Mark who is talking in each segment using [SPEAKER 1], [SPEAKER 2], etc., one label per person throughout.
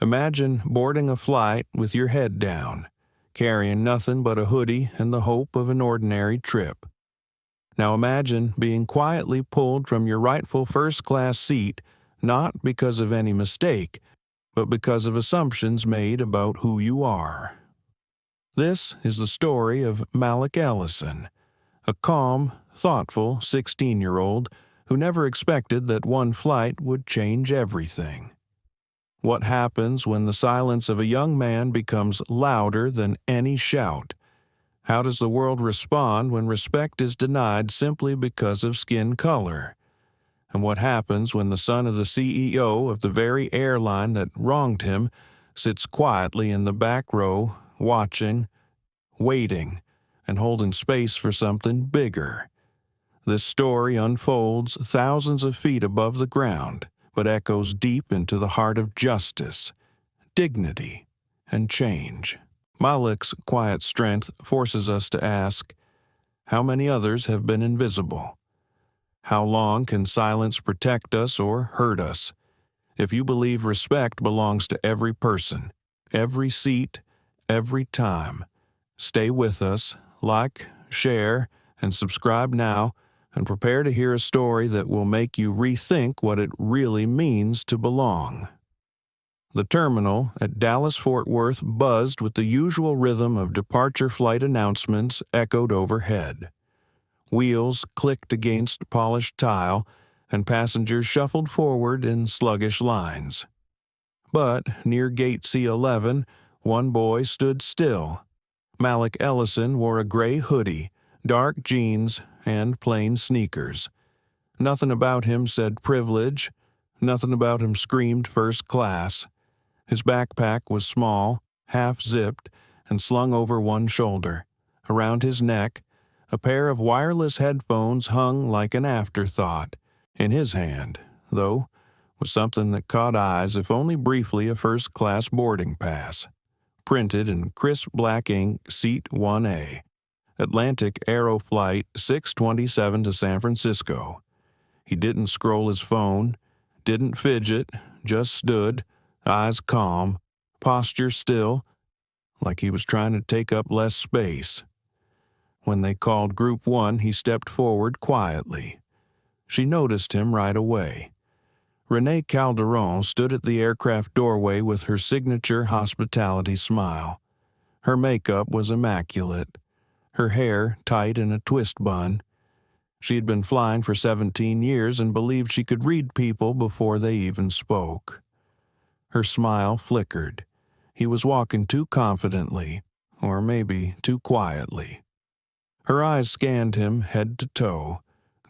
[SPEAKER 1] Imagine boarding a flight with your head down, carrying nothing but a hoodie and the hope of an ordinary trip. Now imagine being quietly pulled from your rightful first-class seat, not because of any mistake, but because of assumptions made about who you are. This is the story of Malik Ellison, a calm, thoughtful 16-year-old who never expected that one flight would change everything. What happens when the silence of a young man becomes louder than any shout? How does the world respond when respect is denied simply because of skin color? And what happens when the son of the CEO of the very airline that wronged him sits quietly in the back row, watching, waiting, and holding space for something bigger? This story unfolds thousands of feet above the ground, but echoes deep into the heart of justice, dignity, and change. Malik's quiet strength forces us to ask, how many others have been invisible? How long can silence protect us or hurt us? If you believe respect belongs to every person, every seat, every time, stay with us, like, share, and subscribe now, and prepare to hear a story that will make you rethink what it really means to belong. The terminal at Dallas-Fort Worth buzzed with the usual rhythm of departure flight announcements echoed overhead. Wheels clicked against polished tile, and passengers shuffled forward in sluggish lines. But near gate C11, one boy stood still. Malik Ellison wore a gray hoodie, dark jeans, and plain sneakers. Nothing about him said privilege. Nothing about him screamed first class. His backpack was small, half-zipped, and slung over one shoulder. Around his neck, a pair of wireless headphones hung like an afterthought. In his hand, though, was something that caught eyes, if only briefly, a first-class boarding pass. Printed in crisp black ink, Seat 1A. Atlantic Aero Flight 627 to San Francisco. He didn't scroll his phone, didn't fidget, just stood, eyes calm, posture still, like he was trying to take up less space. When they called Group 1, he stepped forward quietly. She noticed him right away. Renee Calderon stood at the aircraft doorway with her signature hospitality smile. Her makeup was immaculate, her hair tight in a twist bun. She had been flying for 17 years and believed she could read people before they even spoke. Her smile flickered. He was walking too confidently, or maybe too quietly. Her eyes scanned him head to toe.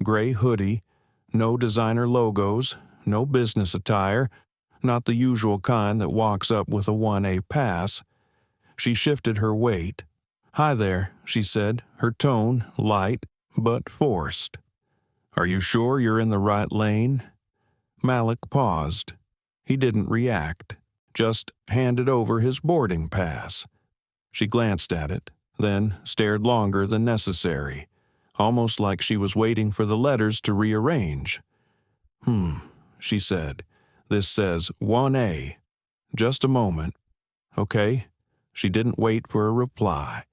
[SPEAKER 1] Gray hoodie, no designer logos, no business attire, not the usual kind that walks up with a 1A pass. She shifted her weight. "Hi there," she said, her tone light but forced. "Are you sure you're in the right lane?" Malik paused. He didn't react, just handed over his boarding pass. She glanced at it, then stared longer than necessary, almost like she was waiting for the letters to rearrange. She said. "This says 1A. Just a moment." "Okay." She didn't wait for a reply.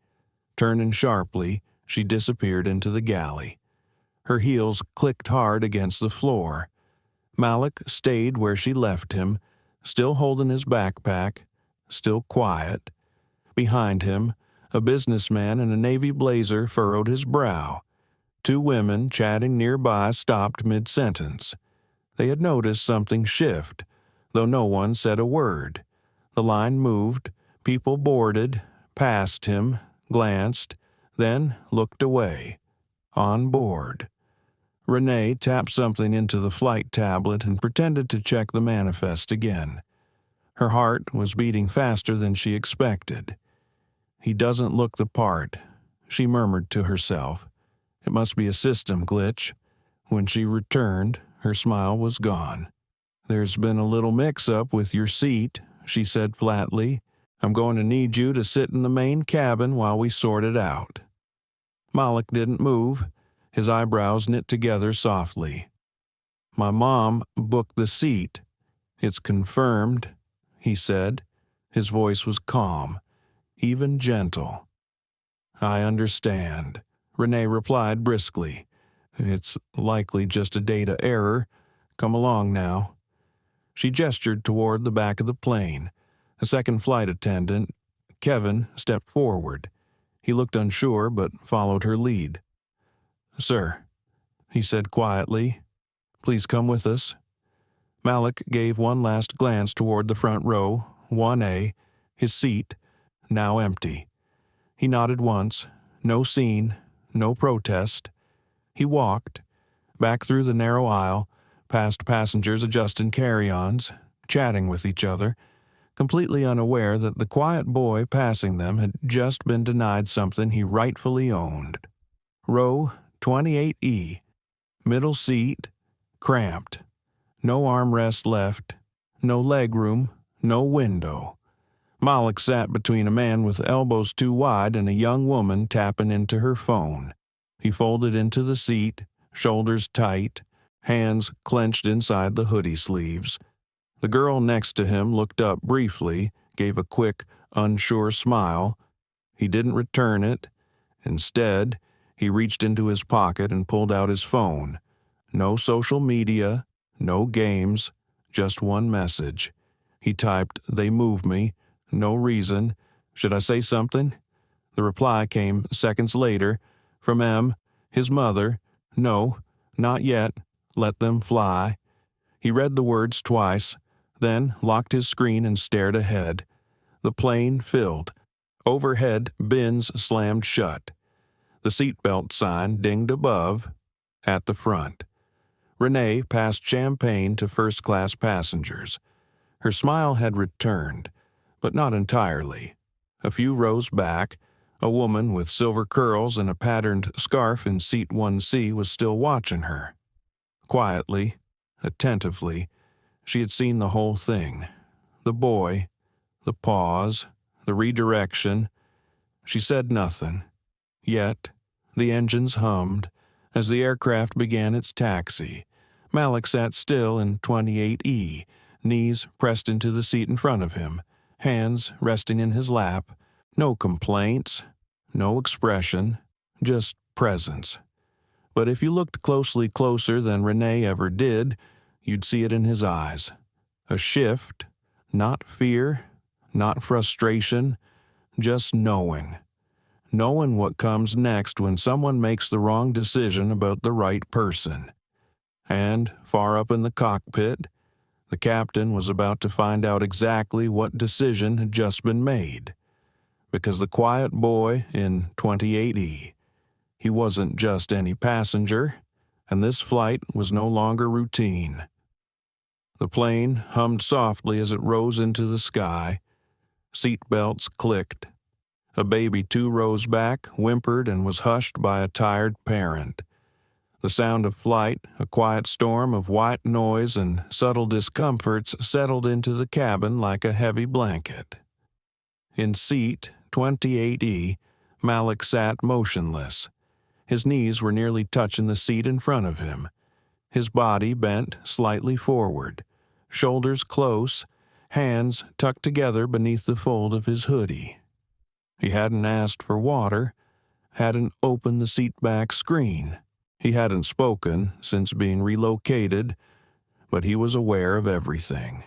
[SPEAKER 1] Turning sharply, she disappeared into the galley. Her heels clicked hard against the floor. Malik stayed where she left him, still holding his backpack, still quiet. Behind him, a businessman in a navy blazer furrowed his brow. Two women chatting nearby stopped mid-sentence. They had noticed something shift, though no one said a word. The line moved, people boarded, passed him, glanced, then looked away. On board. Renee tapped something into the flight tablet and pretended to check the manifest again. Her heart was beating faster than she expected. "He doesn't look the part," she murmured to herself. It must be a system glitch. When she returned, her smile was gone. "There's been a little mix-up with your seat," she said flatly. "I'm going to need you to sit in the main cabin while we sort it out." Malik didn't move, his eyebrows knit together softly. "My mom booked the seat. It's confirmed," he said. His voice was calm, even gentle. "I understand," Renee replied briskly. "It's likely just a data error. Come along now." She gestured toward the back of the plane. A second flight attendant, Kevin, stepped forward. He looked unsure but followed her lead. "Sir," he said quietly, "please come with us." Malik gave one last glance toward the front row, 1A, his seat, now empty. He nodded once, no scene, no protest. He walked, back through the narrow aisle, past passengers adjusting carry-ons, chatting with each other, completely unaware that the quiet boy passing them had just been denied something he rightfully owned. Row 28E, middle seat, cramped. No armrest left, no legroom, no window. Malik sat between a man with elbows too wide and a young woman tapping into her phone. He folded into the seat, shoulders tight, hands clenched inside the hoodie sleeves. The girl next to him looked up briefly, gave a quick, unsure smile. He didn't return it. Instead, he reached into his pocket and pulled out his phone. No social media, no games, just one message. He typed, "They move me. No reason. Should I say something?" The reply came seconds later from M, his mother. "No, not yet. Let them fly." He read the words twice, then locked his screen and stared ahead. The plane filled. Overhead, bins slammed shut. The seatbelt sign dinged above, at the front. Renee passed champagne to first-class passengers. Her smile had returned, but not entirely. A few rows back, a woman with silver curls and a patterned scarf in seat 1C was still watching her. Quietly, attentively, she had seen the whole thing. The boy, the pause, the redirection. She said nothing. Yet, the engines hummed. As the aircraft began its taxi, Malik sat still in 28E, knees pressed into the seat in front of him, hands resting in his lap. No complaints, no expression, just presence. But if you looked closer than Renee ever did, you'd see it in his eyes. A shift, not fear, not frustration, just knowing. Knowing what comes next when someone makes the wrong decision about the right person. And, far up in the cockpit, the captain was about to find out exactly what decision had just been made. Because the quiet boy in 28E, he wasn't just any passenger, and this flight was no longer routine. The plane hummed softly as it rose into the sky. Seatbelts clicked. A baby 2 rows back whimpered and was hushed by a tired parent. The sound of flight, a quiet storm of white noise and subtle discomforts settled into the cabin like a heavy blanket. In seat 28E, Malik sat motionless. His knees were nearly touching the seat in front of him. His body bent slightly forward, shoulders close, hands tucked together beneath the fold of his hoodie. He hadn't asked for water, hadn't opened the seatback screen. He hadn't spoken since being relocated, but he was aware of everything.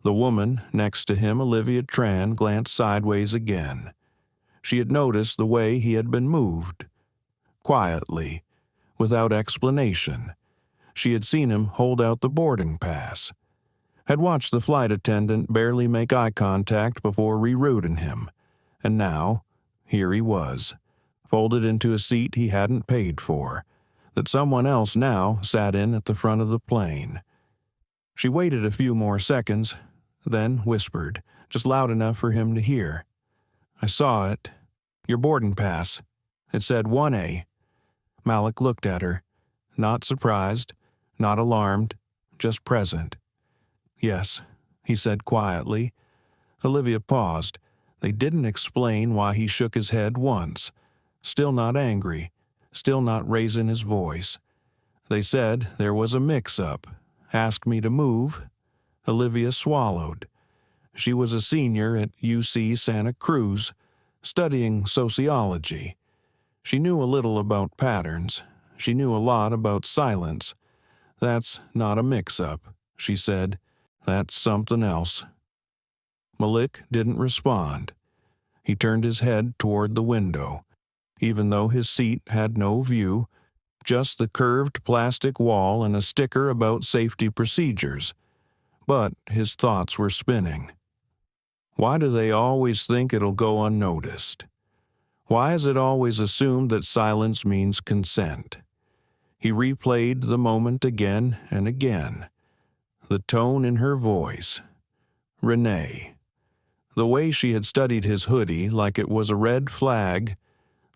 [SPEAKER 1] The woman next to him, Olivia Tran, glanced sideways again. She had noticed the way he had been moved. Quietly, without explanation. She had seen him hold out the boarding pass. Had watched the flight attendant barely make eye contact before rerouting him. And now, here he was, folded into a seat he hadn't paid for, that someone else now sat in at the front of the plane. She waited a few more seconds, then whispered, just loud enough for him to hear. "I saw it. Your boarding pass. It said 1A. Malik looked at her, not surprised, not alarmed, just present. "Yes," he said quietly. Olivia paused. They didn't explain why he shook his head once. Still not angry, still not raising his voice. They said there was a mix-up. Asked me to move. Olivia swallowed. She was a senior at UC Santa Cruz, studying sociology. She knew a little about patterns. She knew a lot about silence. "That's not a mix-up," she said. "That's something else." Malik didn't respond. He turned his head toward the window, even though his seat had no view, just the curved plastic wall and a sticker about safety procedures. But his thoughts were spinning. Why do they always think it'll go unnoticed? Why is it always assumed that silence means consent? He replayed the moment again and again. The tone in her voice. Renee. The way she had studied his hoodie like it was a red flag.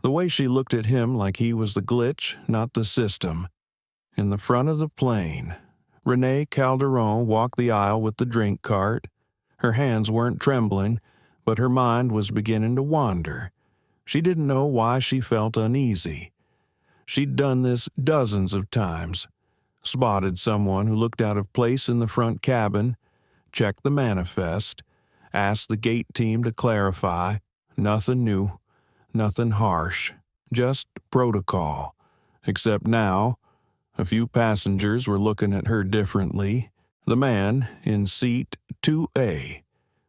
[SPEAKER 1] The way she looked at him like he was the glitch, not the system. In the front of the plane, Renee Calderon walked the aisle with the drink cart. Her hands weren't trembling, but her mind was beginning to wander. She didn't know why she felt uneasy. She'd done this dozens of times. Spotted someone who looked out of place in the front cabin, checked the manifest, asked the gate team to clarify. Nothing new, nothing harsh, just protocol. Except now, a few passengers were looking at her differently. The man in seat 2A,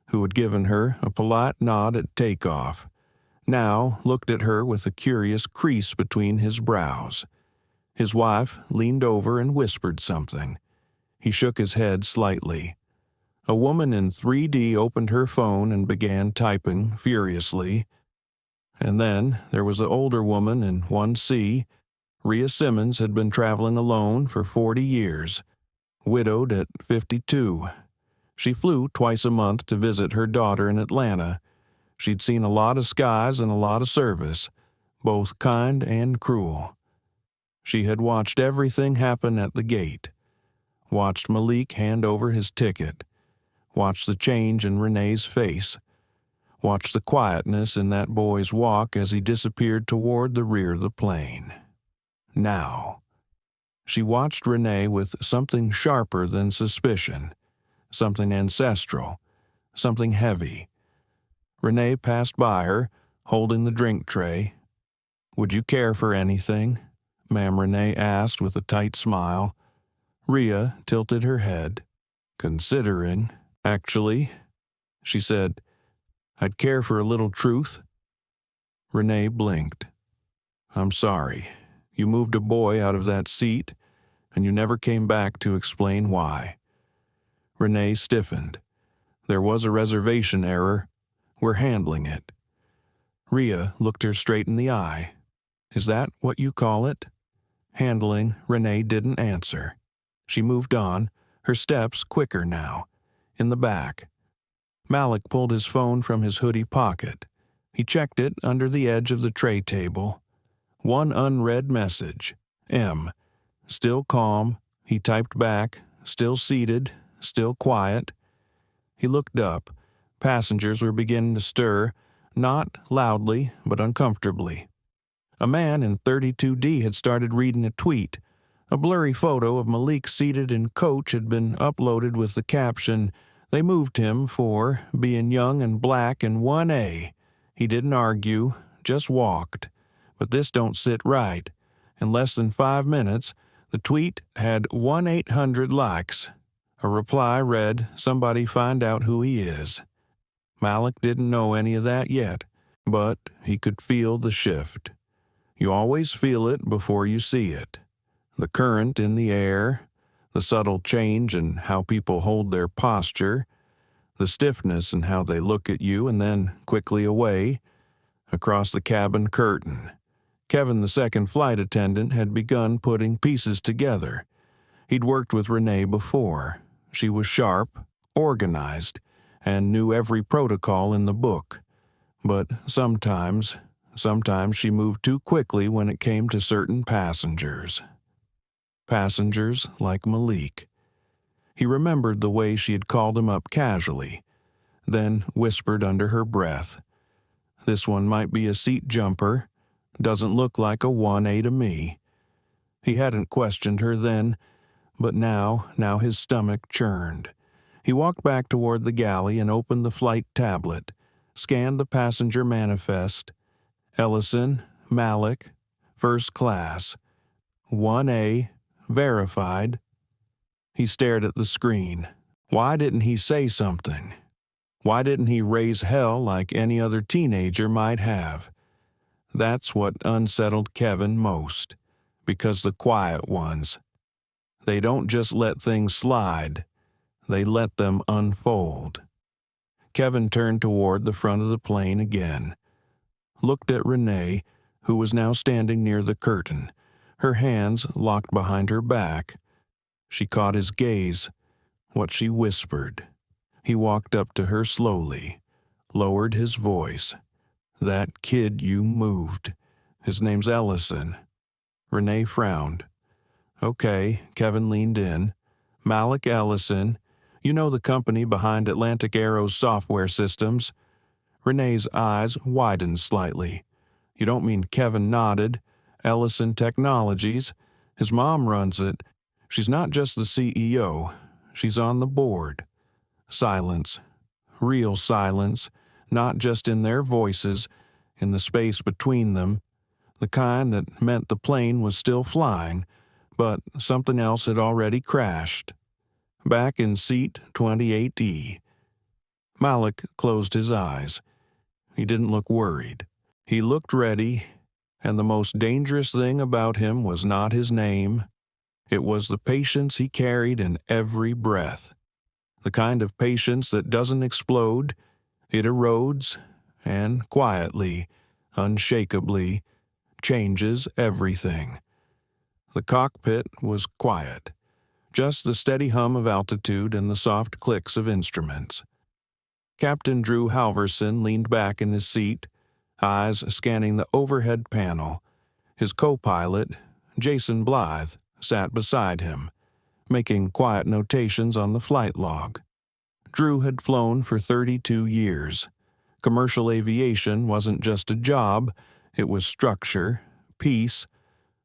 [SPEAKER 1] who had given her a polite nod at takeoff, now looked at her with a curious crease between his brows. His wife leaned over and whispered something. He shook his head slightly. A woman in 3D opened her phone and began typing furiously. And then there was the older woman in 1C. Rhea Simmons had been traveling alone for 40 years, widowed at 52. She flew twice a month to visit her daughter in Atlanta. She'd seen a lot of skies and a lot of service, both kind and cruel. She had watched everything happen at the gate, watched Malik hand over his ticket, watched the change in Renee's face, watched the quietness in that boy's walk as he disappeared toward the rear of the plane. Now, she watched Renee with something sharper than suspicion, something ancestral, something heavy. Renee passed by her, holding the drink tray. "Would you care for anything?" Ma'am Renee asked with a tight smile. Rhea tilted her head. "Considering, actually," she said, "I'd care for a little truth." Renee blinked. "I'm sorry. You moved a boy out of that seat, and you never came back to explain why." Renee stiffened. "There was a reservation error. We're handling it." Rhea looked her straight in the eye. "Is that what you call it?" Handling, Renee didn't answer. She moved on, her steps quicker now. In the back. Malik pulled his phone from his hoodie pocket. He checked it under the edge of the tray table. One unread message. M. Still calm, he typed back, still seated, still quiet. He looked up. Passengers were beginning to stir, not loudly, but uncomfortably. A man in 32D had started reading a tweet. A blurry photo of Malik seated in coach had been uploaded with the caption, "They moved him for being young and black in 1A. He didn't argue, just walked. But this don't sit right." In less than 5 minutes, the tweet had 1-800 likes. A reply read, "Somebody find out who he is." Malik didn't know any of that yet, but he could feel the shift. You always feel it before you see it. The current in the air, the subtle change in how people hold their posture, the stiffness in how they look at you and then quickly away. Across the cabin curtain, Kevin, the second flight attendant, had begun putting pieces together. He'd worked with Renee before. She was sharp, organized, and knew every protocol in the book. But sometimes she moved too quickly when it came to certain passengers. Passengers like Malik. He remembered the way she had called him up casually, then whispered under her breath, "This one might be a seat jumper. Doesn't look like a 1A to me." He hadn't questioned her then, but now his stomach churned. He walked back toward the galley and opened the flight tablet, scanned the passenger manifest. Ellison, Malik, first class, 1A, verified. He stared at the screen. Why didn't he say something? Why didn't he raise hell like any other teenager might have? That's what unsettled Kevin most, because the quiet ones, they don't just let things slide, they let them unfold. Kevin turned toward the front of the plane again, looked at Renee, who was now standing near the curtain, her hands locked behind her back. She caught his gaze, what she whispered. He walked up to her slowly, lowered his voice. That kid you moved. His name's Ellison. Renee frowned. Okay, Kevin leaned in. Malik Ellison. You know the company behind Atlantic Aero's software systems? Renee's eyes widened slightly. You don't mean Kevin nodded. Ellison Technologies. His mom runs it. She's not just the CEO. She's on the board. Silence. Real silence. Not just in their voices, in the space between them. The kind that meant the plane was still flying, but something else had already crashed. Back in seat 28E. Malik closed his eyes. He didn't look worried. He looked ready, and the most dangerous thing about him was not his name. It was the patience he carried in every breath. The kind of patience that doesn't explode. It erodes, and quietly, unshakably, changes everything. The cockpit was quiet, just the steady hum of altitude and the soft clicks of instruments. Captain Drew Halverson leaned back in his seat, eyes scanning the overhead panel. His co-pilot, Jason Blythe, sat beside him, making quiet notations on the flight log. Drew had flown for 32 years. Commercial aviation wasn't just a job, it was structure, peace.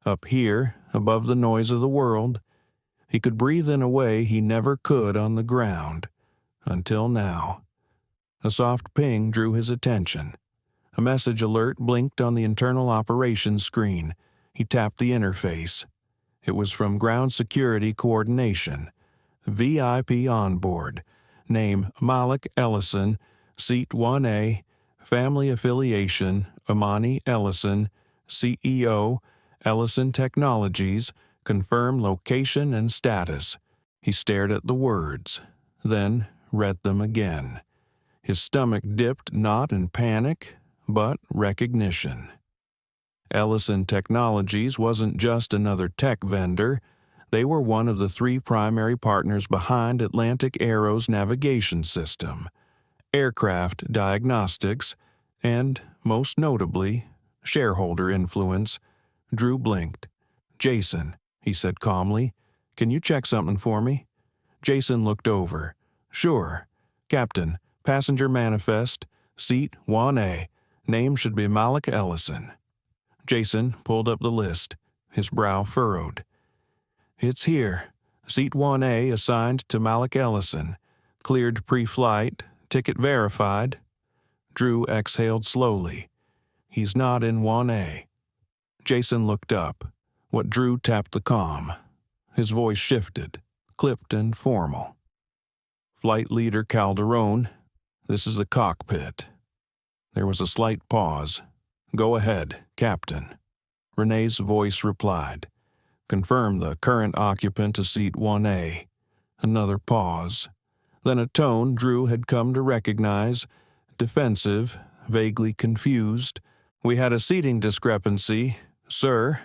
[SPEAKER 1] Up here, above the noise of the world, he could breathe in a way he never could on the ground. Until now. A soft ping drew his attention. A message alert blinked on the internal operations screen. He tapped the interface. It was from Ground Security Coordination. VIP on board. Name Malik Ellison. Seat 1A. Family affiliation Amani Ellison. CEO Ellison Technologies. Confirm location and status. He stared at the words, then read them again. His stomach dipped not in panic, but recognition. Ellison Technologies wasn't just another tech vendor. They were one of the 3 primary partners behind Atlantic Aero's navigation system, aircraft diagnostics, and, most notably, shareholder influence. Drew blinked. Jason, he said calmly, can you check something for me? Jason looked over. Sure. Captain, passenger manifest, seat 1A. Name should be Malik Ellison. Jason pulled up the list, his brow furrowed. It's here. Seat 1A assigned to Malik Ellison. Cleared pre-flight, ticket verified. Drew exhaled slowly. He's not in 1A. Jason looked up. What Drew tapped the comm. His voice shifted, clipped and formal. Flight Leader Calderon, this is the cockpit. There was a slight pause. Go ahead, Captain. Renee's voice replied. Confirm the current occupant to seat 1A. Another pause. Then a tone Drew had come to recognize, defensive, vaguely confused. We had a seating discrepancy, sir.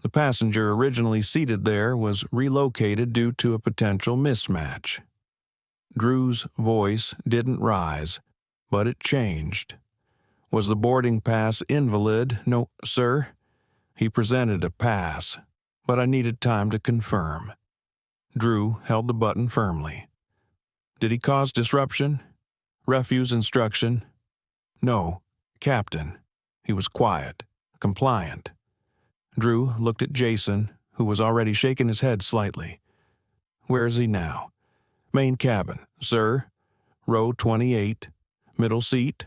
[SPEAKER 1] The passenger originally seated there was relocated due to a potential mismatch. Drew's voice didn't rise, but it changed. Was the boarding pass invalid? No, sir. He presented a pass, but I needed time to confirm. Drew held the button firmly. Did he cause disruption? Refuse instruction? No, Captain. He was quiet, compliant. Drew looked at Jason, who was already shaking his head slightly. Where is he now? Main cabin, sir. Row 28. Middle seat.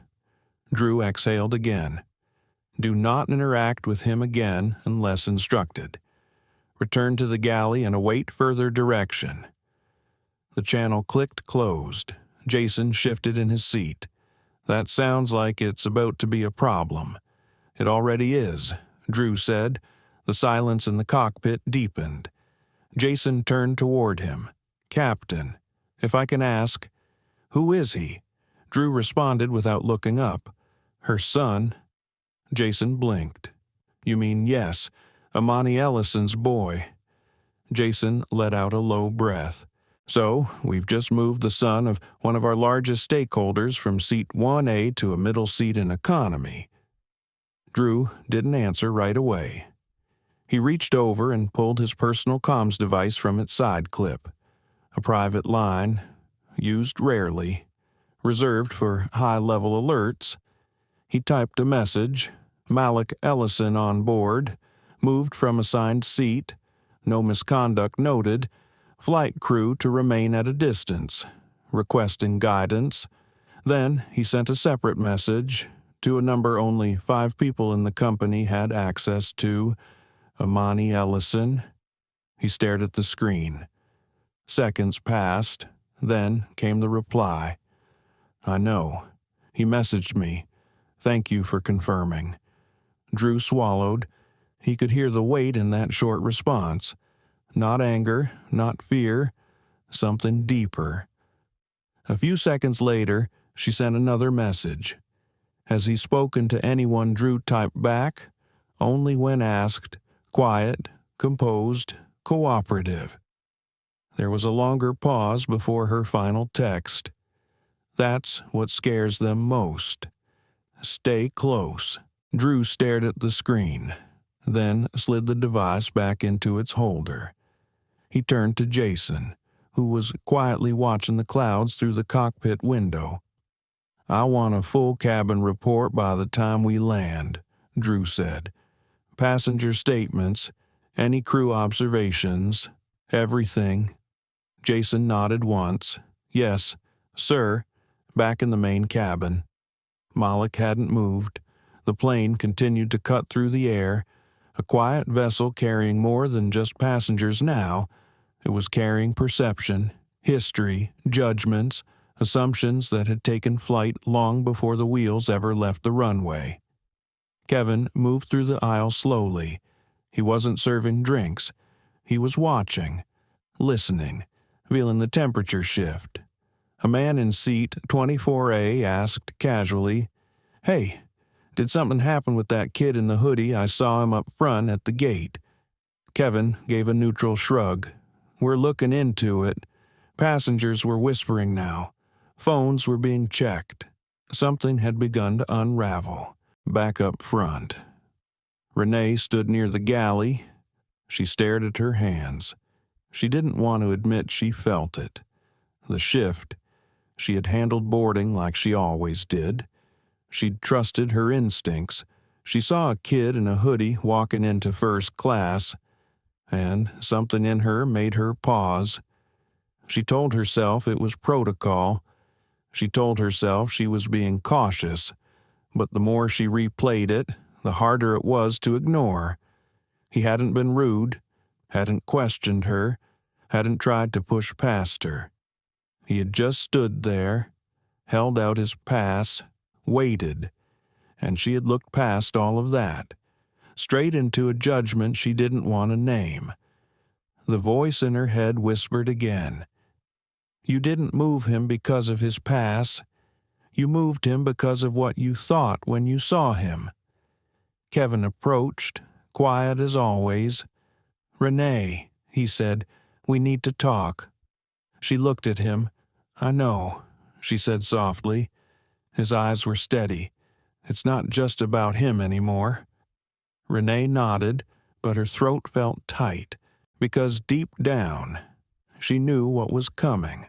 [SPEAKER 1] Drew exhaled again. Do not interact with him again unless instructed. Return to the galley and await further direction. The channel clicked closed. Jason shifted in his seat. That sounds like it's about to be a problem. It already is, Drew said. The silence in the cockpit deepened. Jason turned toward him. Captain, if I can ask, who is he? Drew responded without looking up. Her son. Jason blinked. You mean yes, Amani Ellison's boy. Jason let out a low breath. So, we've just moved the son of one of our largest stakeholders from seat 1A to a middle seat in economy. Drew didn't answer right away. He reached over and pulled his personal comms device from its side clip. A private line, used rarely, reserved for high-level alerts. He typed a message, Malik Ellison on board, moved from assigned seat, no misconduct noted, flight crew to remain at a distance, requesting guidance. Then he sent a separate message to a number only 5 people in the company had access to, Amani Ellison. He stared at the screen. Seconds passed, then came the reply. I know. He messaged me. Thank you for confirming. Drew swallowed. He could hear the weight in that short response. Not anger, not fear, something deeper. A few seconds later, she sent another message. Has he spoken to anyone? Drew typed back. Only when asked, quiet, composed, cooperative. There was a longer pause before her final text. That's what scares them most. Stay close. Drew stared at the screen, then slid the device back into its holder. He turned to Jason, who was quietly watching the clouds through the cockpit window. I want a full cabin report by the time we land, Drew said. Passenger statements, any crew observations, everything. Jason nodded once. Yes, sir, back in the main cabin. Malik hadn't moved. The plane continued to cut through the air, a quiet vessel carrying more than just passengers now. It was carrying perception, history, judgments, assumptions that had taken flight long before the wheels ever left the runway. Kevin moved through the aisle slowly. He wasn't serving drinks. He was watching, listening, feeling the temperature shift. A man in seat 24A asked casually, Hey, did something happen with that kid in the hoodie? I saw him up front at the gate. Kevin gave a neutral shrug. We're looking into it. Passengers were whispering now. Phones were being checked. Something had begun to unravel. Back up front. Renee stood near the galley. She stared at her hands. She didn't want to admit she felt it. The shift. She had handled boarding like she always did. She'd trusted her instincts. She saw a kid in a hoodie walking into first class, and something in her made her pause. She told herself it was protocol. She told herself she was being cautious, but the more she replayed it, the harder it was to ignore. He hadn't been rude, hadn't questioned her, hadn't tried to push past her. He had just stood there, held out his pass, waited, and she had looked past all of that, straight into a judgment she didn't want to name. The voice in her head whispered again. You didn't move him because of his pass. You moved him because of what you thought when you saw him. Kevin approached, quiet as always. Renee, he said, we need to talk. She looked at him. I know, she said softly. His eyes were steady. It's not just about him anymore. Renee nodded, but her throat felt tight, because deep down, she knew what was coming.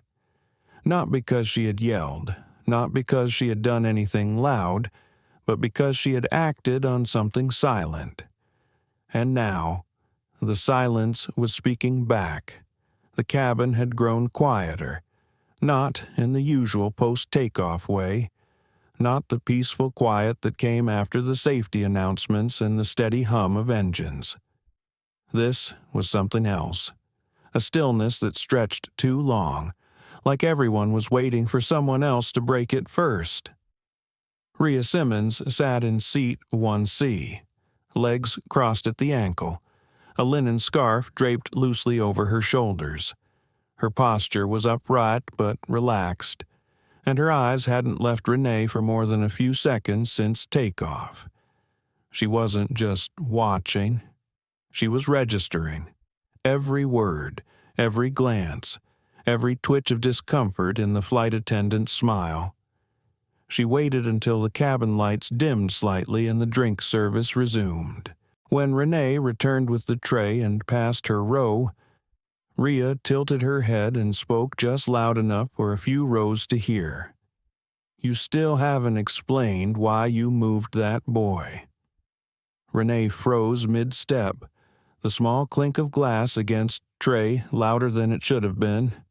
[SPEAKER 1] Not because she had yelled, not because she had done anything loud, but because she had acted on something silent. And now, the silence was speaking back. The cabin had grown quieter. Not in the usual post-takeoff way, not the peaceful quiet that came after the safety announcements and the steady hum of engines. This was something else, a stillness that stretched too long, like everyone was waiting for someone else to break it first. Rhea Simmons sat in seat 1C, legs crossed at the ankle, a linen scarf draped loosely over her shoulders. Her posture was upright but relaxed, and her eyes hadn't left Renee for more than a few seconds since takeoff. She wasn't just watching, she was registering. Every word, every glance, every twitch of discomfort in the flight attendant's smile. She waited until the cabin lights dimmed slightly and the drink service resumed. When Renee returned with the tray and passed her row, Rhea tilted her head and spoke just loud enough for a few rows to hear. "You still haven't explained why you moved that boy." Renee froze mid-step, the small clink of glass against tray louder than it should have been.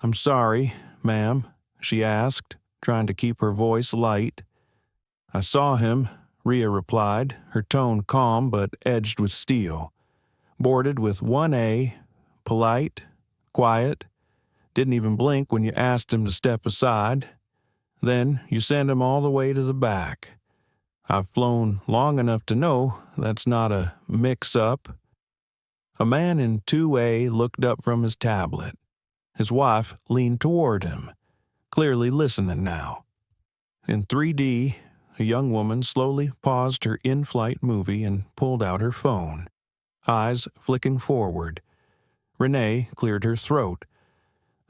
[SPEAKER 1] "I'm sorry, ma'am," she asked, trying to keep her voice light. "I saw him," Rhea replied, her tone calm but edged with steel. "Boarded with 1A, polite, quiet, didn't even blink when you asked him to step aside. Then you sent him all the way to the back. I've flown long enough to know that's not a mix-up." A man in 2A looked up from his tablet. His wife leaned toward him, clearly listening now. In 3D, a young woman slowly paused her in-flight movie and pulled out her phone, eyes flicking forward. Renee cleared her throat.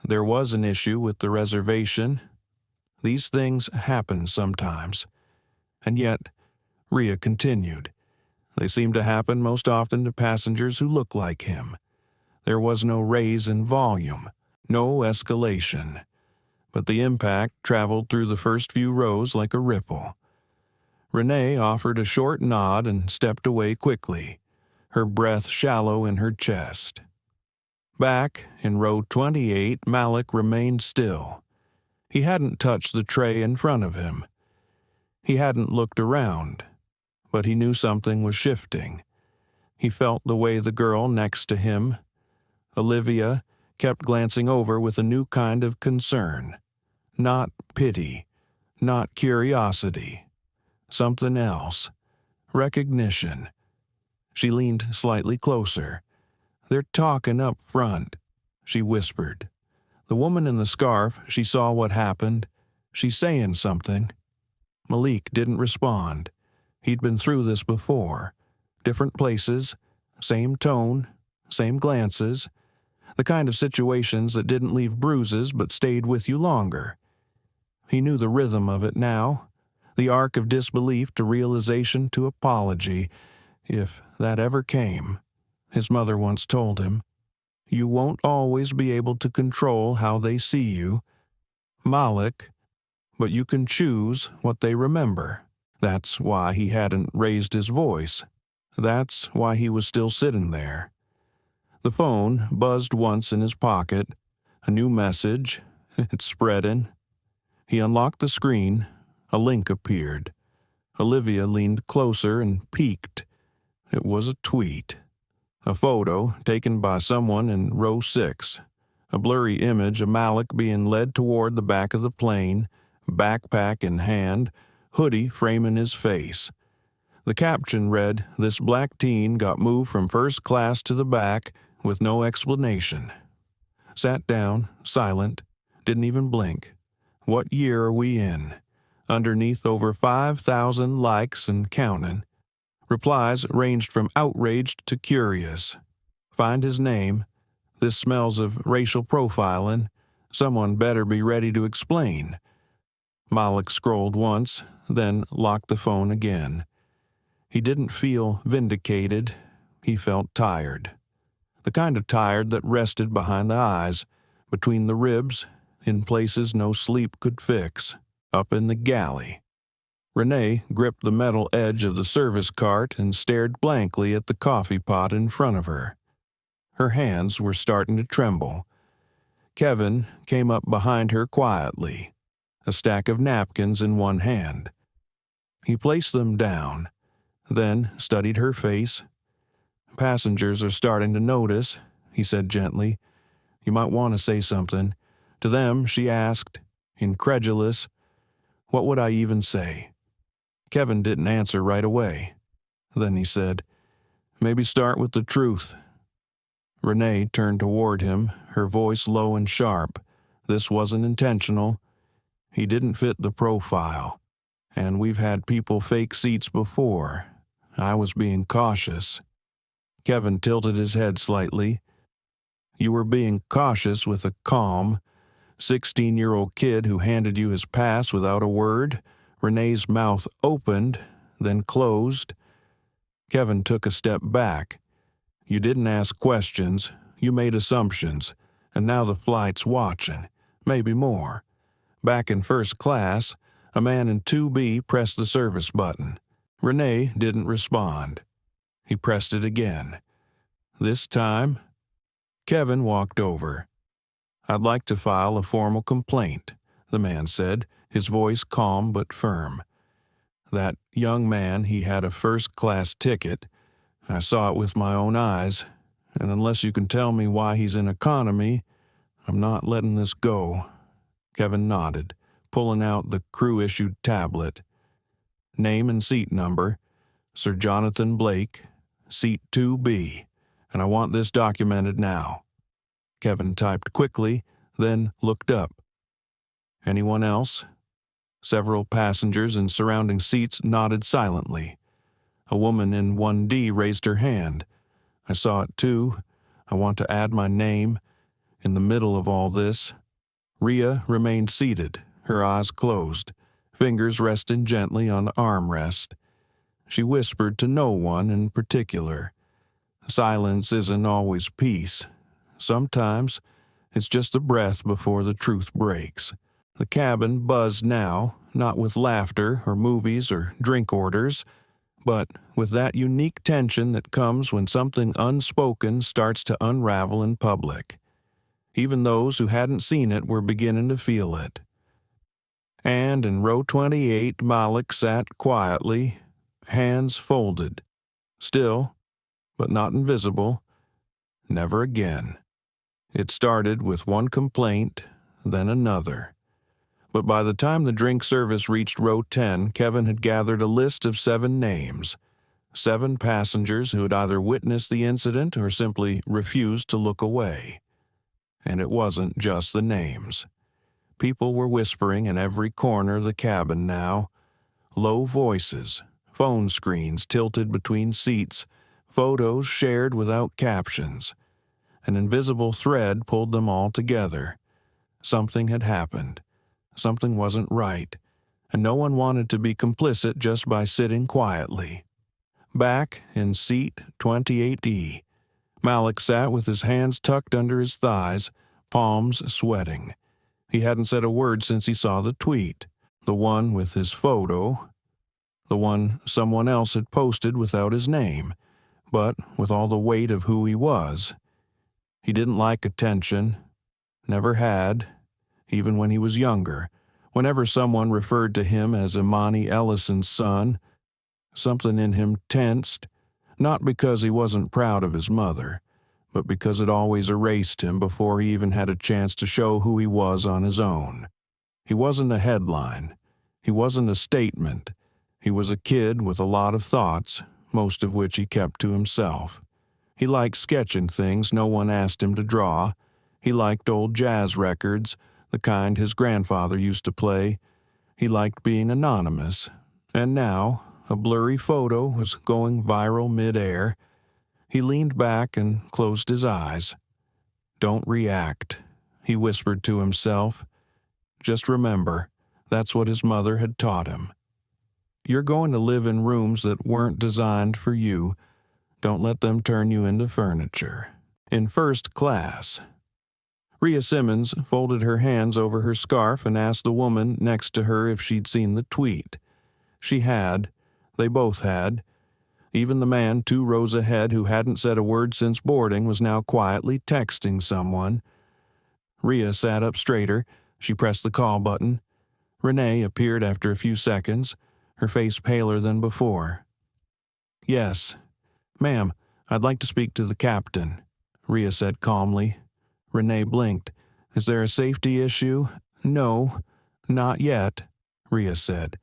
[SPEAKER 1] There was an issue with the reservation. These things happen sometimes. And yet, Rhea continued, they seem to happen most often to passengers who look like him. There was no raise in volume, no escalation. But the impact traveled through the first few rows like a ripple. Renee offered a short nod and stepped away quickly, her breath shallow in her chest. Back in row 28, Malik remained still. He hadn't touched the tray in front of him. He hadn't looked around, but he knew something was shifting. He felt the way the girl next to him, Olivia, kept glancing over with a new kind of concern. Not pity, not curiosity. Something else. Recognition. She leaned slightly closer. "They're talking up front," she whispered. The woman in the scarf, she saw what happened. "She's saying something." Malik didn't respond. He'd been through this before. Different places, same tone, same glances. The kind of situations that didn't leave bruises but stayed with you longer. He knew the rhythm of it now, the arc of disbelief to realization to apology, if that ever came. His mother once told him, "You won't always be able to control how they see you, Malik, but you can choose what they remember." That's why he hadn't raised his voice. That's why he was still sitting there. The phone buzzed once in his pocket. A new message. It spreading. He unlocked the screen. A link appeared. Olivia leaned closer and peeked. It was a tweet. A photo taken by someone in row 6. A blurry image of Malik being led toward the back of the plane, backpack in hand, hoodie framing his face. The caption read, "This black teen got moved from first class to the back with no explanation." Sat down, silent, didn't even blink. What year are we in? Underneath over 5,000 likes and counting. Replies ranged from outraged to curious. Find his name. This smells of racial profiling. Someone better be ready to explain. Malik scrolled once, then locked the phone again. He didn't feel vindicated. He felt tired. The kind of tired that rested behind the eyes, between the ribs, in places no sleep could fix, up in the galley. Renee gripped the metal edge of the service cart and stared blankly at the coffee pot in front of her. Her hands were starting to tremble. Kevin came up behind her quietly, a stack of napkins in one hand. He placed them down, then studied her face. "Passengers are starting to notice," he said gently. "You might want to say something." To them, she asked, incredulous, "What would I even say?" Kevin didn't answer right away. Then he said, "Maybe start with the truth." Renee turned toward him, her voice low and sharp. This wasn't intentional. He didn't fit the profile. And we've had people fake seats before. I was being cautious. Kevin tilted his head slightly. "You were being cautious with a calm, 16-year-old kid who handed you his pass without a word." Renee's mouth opened, then closed. Kevin took a step back. "You didn't ask questions. You made assumptions. And now the flight's watching. Maybe more." Back in first class, a man in 2B pressed the service button. Renee didn't respond. He pressed it again. This time, Kevin walked over. "I'd like to file a formal complaint," the man said, his voice calm but firm. "That young man, he had a first-class ticket. I saw it with my own eyes, and unless you can tell me why he's in economy, I'm not letting this go." Kevin nodded, pulling out the crew-issued tablet. "Name and seat number, Sir Jonathan Blake, seat 2B, and I want this documented now." Kevin typed quickly, then looked up. "Anyone else?" Several passengers in surrounding seats nodded silently. A woman in 1D raised her hand. "I saw it too. I want to add my name." In the middle of all this, Rhea remained seated, her eyes closed, fingers resting gently on the armrest. She whispered to no one in particular. Silence isn't always peace. Sometimes it's just a breath before the truth breaks. The cabin buzzed now, not with laughter or movies or drink orders, but with that unique tension that comes when something unspoken starts to unravel in public. Even those who hadn't seen it were beginning to feel it. And in row 28, Malik sat quietly, hands folded. Still, but not invisible. Never again. It started with one complaint, then another. But by the time the drink service reached row 10, Kevin had gathered a list of 7 names. 7 passengers who had either witnessed the incident or simply refused to look away. And it wasn't just the names. People were whispering in every corner of the cabin now. Low voices, phone screens tilted between seats, photos shared without captions. An invisible thread pulled them all together. Something had happened. Something wasn't right, and no one wanted to be complicit just by sitting quietly. Back in seat 28E, Malik sat with his hands tucked under his thighs, palms sweating. He hadn't said a word since he saw the tweet, the one with his photo, the one someone else had posted without his name, but with all the weight of who he was. He didn't like attention, never had. Even when he was younger, whenever someone referred to him as Imani Ellison's son, something in him tensed, not because he wasn't proud of his mother, but because it always erased him before he even had a chance to show who he was on his own. He wasn't a headline. He wasn't a statement. He was a kid with a lot of thoughts, most of which he kept to himself. He liked sketching things no one asked him to draw. He liked old jazz records, the kind his grandfather used to play. He liked being anonymous, and now a blurry photo was going viral mid-air. He leaned back and closed his eyes. "Don't react," he whispered to himself. "Just remember, that's what his mother had taught him. You're going to live in rooms that weren't designed for you. Don't let them turn you into furniture." In first class, Rhea Simmons folded her hands over her scarf and asked the woman next to her if she'd seen the tweet. She had. They both had. Even the man 2 rows ahead who hadn't said a word since boarding was now quietly texting someone. Rhea sat up straighter. She pressed the call button. Renee appeared after a few seconds, her face paler than before. "Yes. Ma'am, I'd like to speak to the captain," Rhea said calmly. Renee blinked. "Is there a safety issue?" "No, not yet," Rhea said.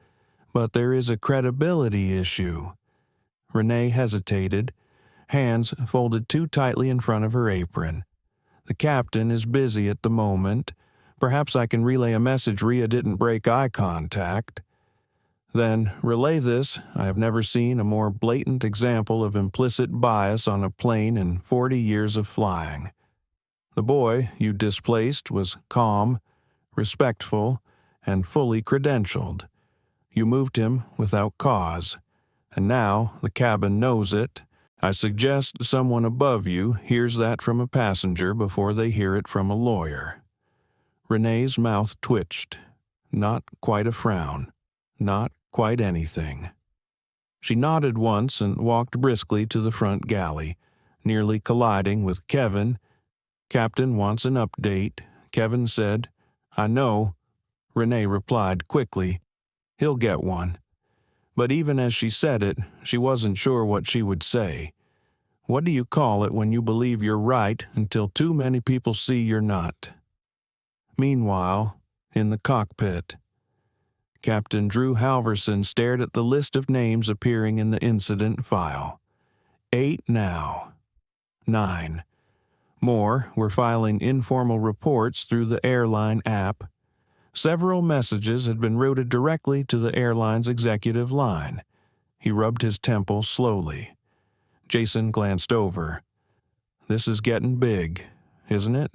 [SPEAKER 1] "But there is a credibility issue." Renee hesitated, hands folded too tightly in front of her apron. "The captain is busy at the moment. Perhaps I can relay a message Rhea didn't break eye contact." "Then relay this. I have never seen a more blatant example of implicit bias on a plane in 40 years of flying. The boy you displaced was calm, respectful, and fully credentialed. You moved him without cause, and now the cabin knows it. I suggest someone above you hears that from a passenger before they hear it from a lawyer." Renee's mouth twitched. Not quite a frown. Not quite anything. She nodded once and walked briskly to the front galley, nearly colliding with Kevin. "Captain wants an update," Kevin said. "I know," Renee replied quickly. "He'll get one." But even as she said it, she wasn't sure what she would say. What do you call it when you believe you're right until too many people see you're not? Meanwhile, in the cockpit, Captain Drew Halverson stared at the list of names appearing in the incident file. 8 now. 9. More were filing informal reports through the Airline app. Several messages had been routed directly to the airline's executive line. He rubbed his temple slowly. Jason glanced over. "This is getting big, isn't it?"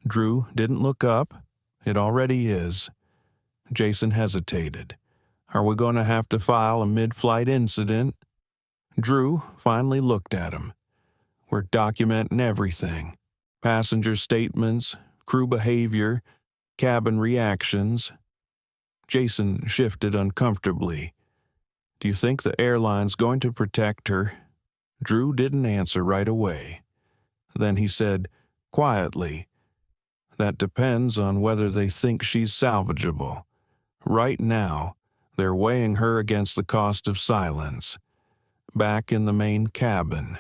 [SPEAKER 1] Drew didn't look up. "It already is." Jason hesitated. "Are we going to have to file a mid-flight incident?" Drew finally looked at him. "We're documenting everything. Passenger statements, crew behavior, cabin reactions." Jason shifted uncomfortably. "Do you think the airline's going to protect her?" Drew didn't answer right away. Then he said, quietly, "That depends on whether they think she's salvageable. Right now, they're weighing her against the cost of silence." Back in the main cabin,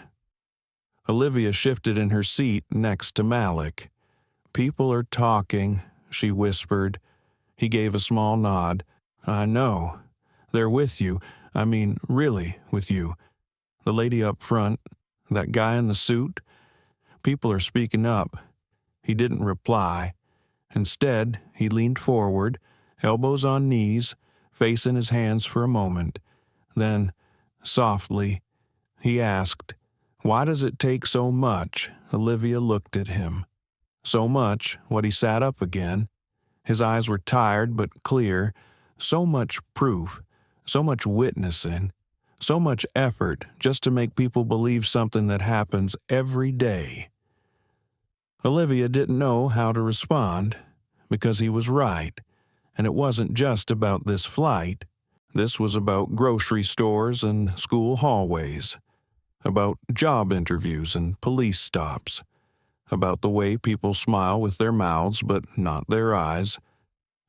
[SPEAKER 1] Olivia shifted in her seat next to Malik. "People are talking," she whispered. He gave a small nod. "I know. They're with you. I mean, really with you. The lady up front, that guy in the suit. People are speaking up." He didn't reply. Instead, he leaned forward, elbows on knees, face in his hands for a moment. Then, softly, he asked, "Why does it take so much?" Olivia looked at him. So much, what he sat up again. His eyes were tired but clear. So much proof, so much witnessing, so much effort just to make people believe something that happens every day. Olivia didn't know how to respond, because he was right, and it wasn't just about this flight. This was about grocery stores and school hallways, about job interviews and police stops, about the way people smile with their mouths but not their eyes,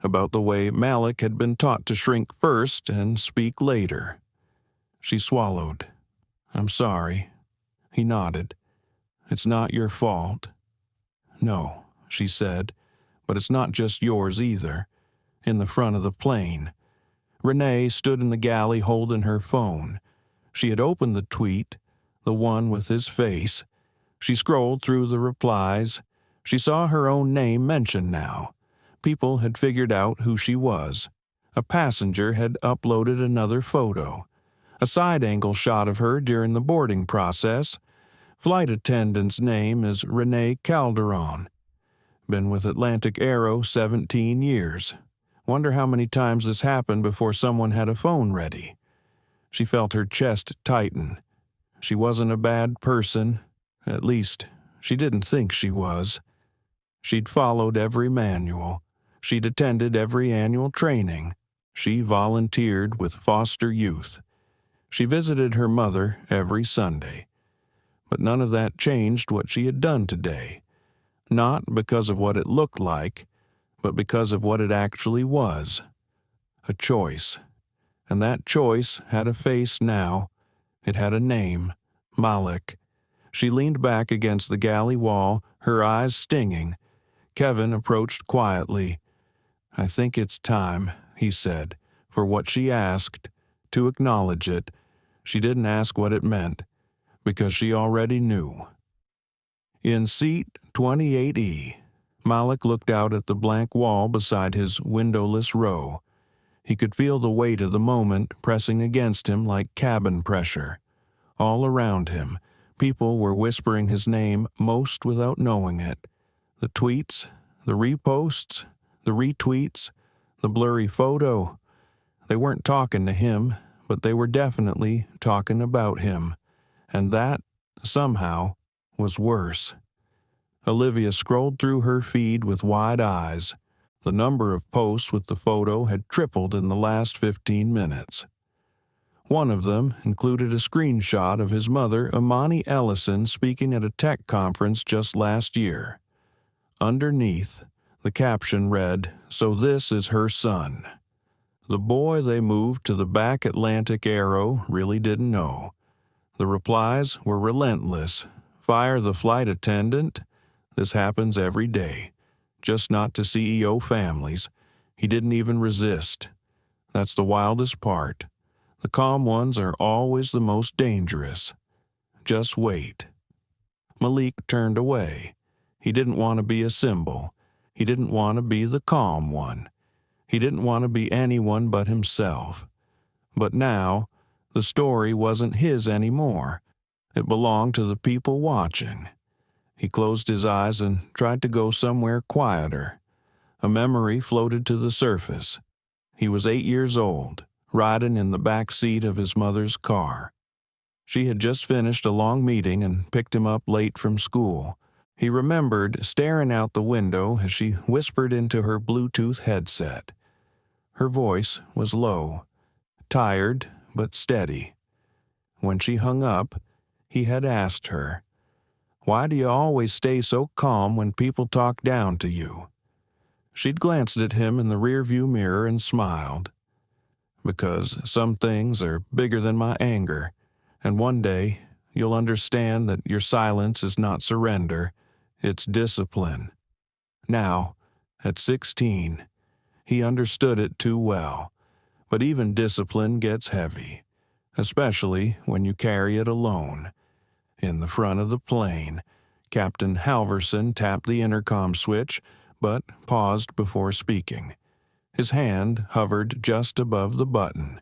[SPEAKER 1] about the way Malik had been taught to shrink first and speak later. She swallowed. "I'm sorry." He nodded. "It's not your fault." "No," she said, "but it's not just yours either." In the front of the plane, Renee stood in the galley holding her phone. She had opened the tweet, the one with his face. She scrolled through the replies. She saw her own name mentioned now. People had figured out who she was. A passenger had uploaded another photo. A side-angle shot of her during the boarding process. Flight attendant's name is Renee Calderon. Been with Atlantic Aero 17 years. Wonder how many times this happened before someone had a phone ready. She felt her chest tighten. She wasn't a bad person. At least, she didn't think she was. She'd followed every manual. She'd attended every annual training. She volunteered with foster youth. She visited her mother every Sunday. But none of that changed what she had done today. Not because of what it looked like, but because of what it actually was. A choice. And that choice had a face now. It had a name. Malik. She leaned back against the galley wall, her eyes stinging. Kevin approached quietly. "I think it's time," he said, for what she asked, to acknowledge it. She didn't ask what it meant, because she already knew. In seat 28E, Malik looked out at the blank wall beside his windowless row. He could feel the weight of the moment pressing against him like cabin pressure. All around him, people were whispering his name, most without knowing it. The tweets, the reposts, the retweets, the blurry photo. They weren't talking to him, but they were definitely talking about him. And that, somehow, was worse. Olivia scrolled through her feed with wide eyes. The number of posts with the photo had tripled in the last 15 minutes. One of them included a screenshot of his mother, Imani Ellison, speaking at a tech conference just last year. Underneath, the caption read, "So this is her son." The boy they moved to the back Atlantic Arrow really didn't know. The replies were relentless. "Fire the flight attendant? This happens every day. Just not to CEO families." He didn't even resist. That's the wildest part. The calm ones are always the most dangerous. Just wait. Malik turned away. He didn't want to be a symbol. He didn't want to be the calm one. He didn't want to be anyone but himself. But now, the story wasn't his anymore. It belonged to the people watching. He closed his eyes and tried to go somewhere quieter. A memory floated to the surface. He was 8 years old, riding in the back seat of his mother's car. She had just finished a long meeting and picked him up late from school. He remembered staring out the window as she whispered into her Bluetooth headset. Her voice was low, tired but steady. When she hung up, he had asked her, "Why do you always stay so calm when people talk down to you?" She'd glanced at him in the rearview mirror and smiled. "Because some things are bigger than my anger, and one day you'll understand that your silence is not surrender, it's discipline." Now, at 16, he understood it too well, but even discipline gets heavy, especially when you carry it alone. In the front of the plane, Captain Halverson tapped the intercom switch, but paused before speaking. His hand hovered just above the button.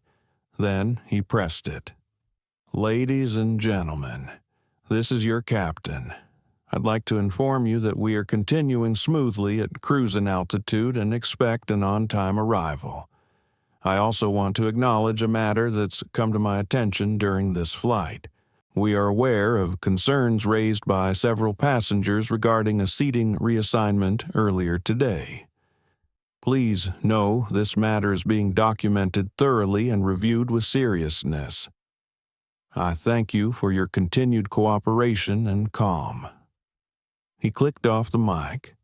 [SPEAKER 1] Then he pressed it. "Ladies and gentlemen, this is your captain. I'd like to inform you that we are continuing smoothly at cruising altitude and expect an on-time arrival. I also want to acknowledge a matter that's come to my attention during this flight. We are aware of concerns raised by several passengers regarding a seating reassignment earlier today. Please know this matter is being documented thoroughly and reviewed with seriousness. I thank you for your continued cooperation and calm." He clicked off the mic.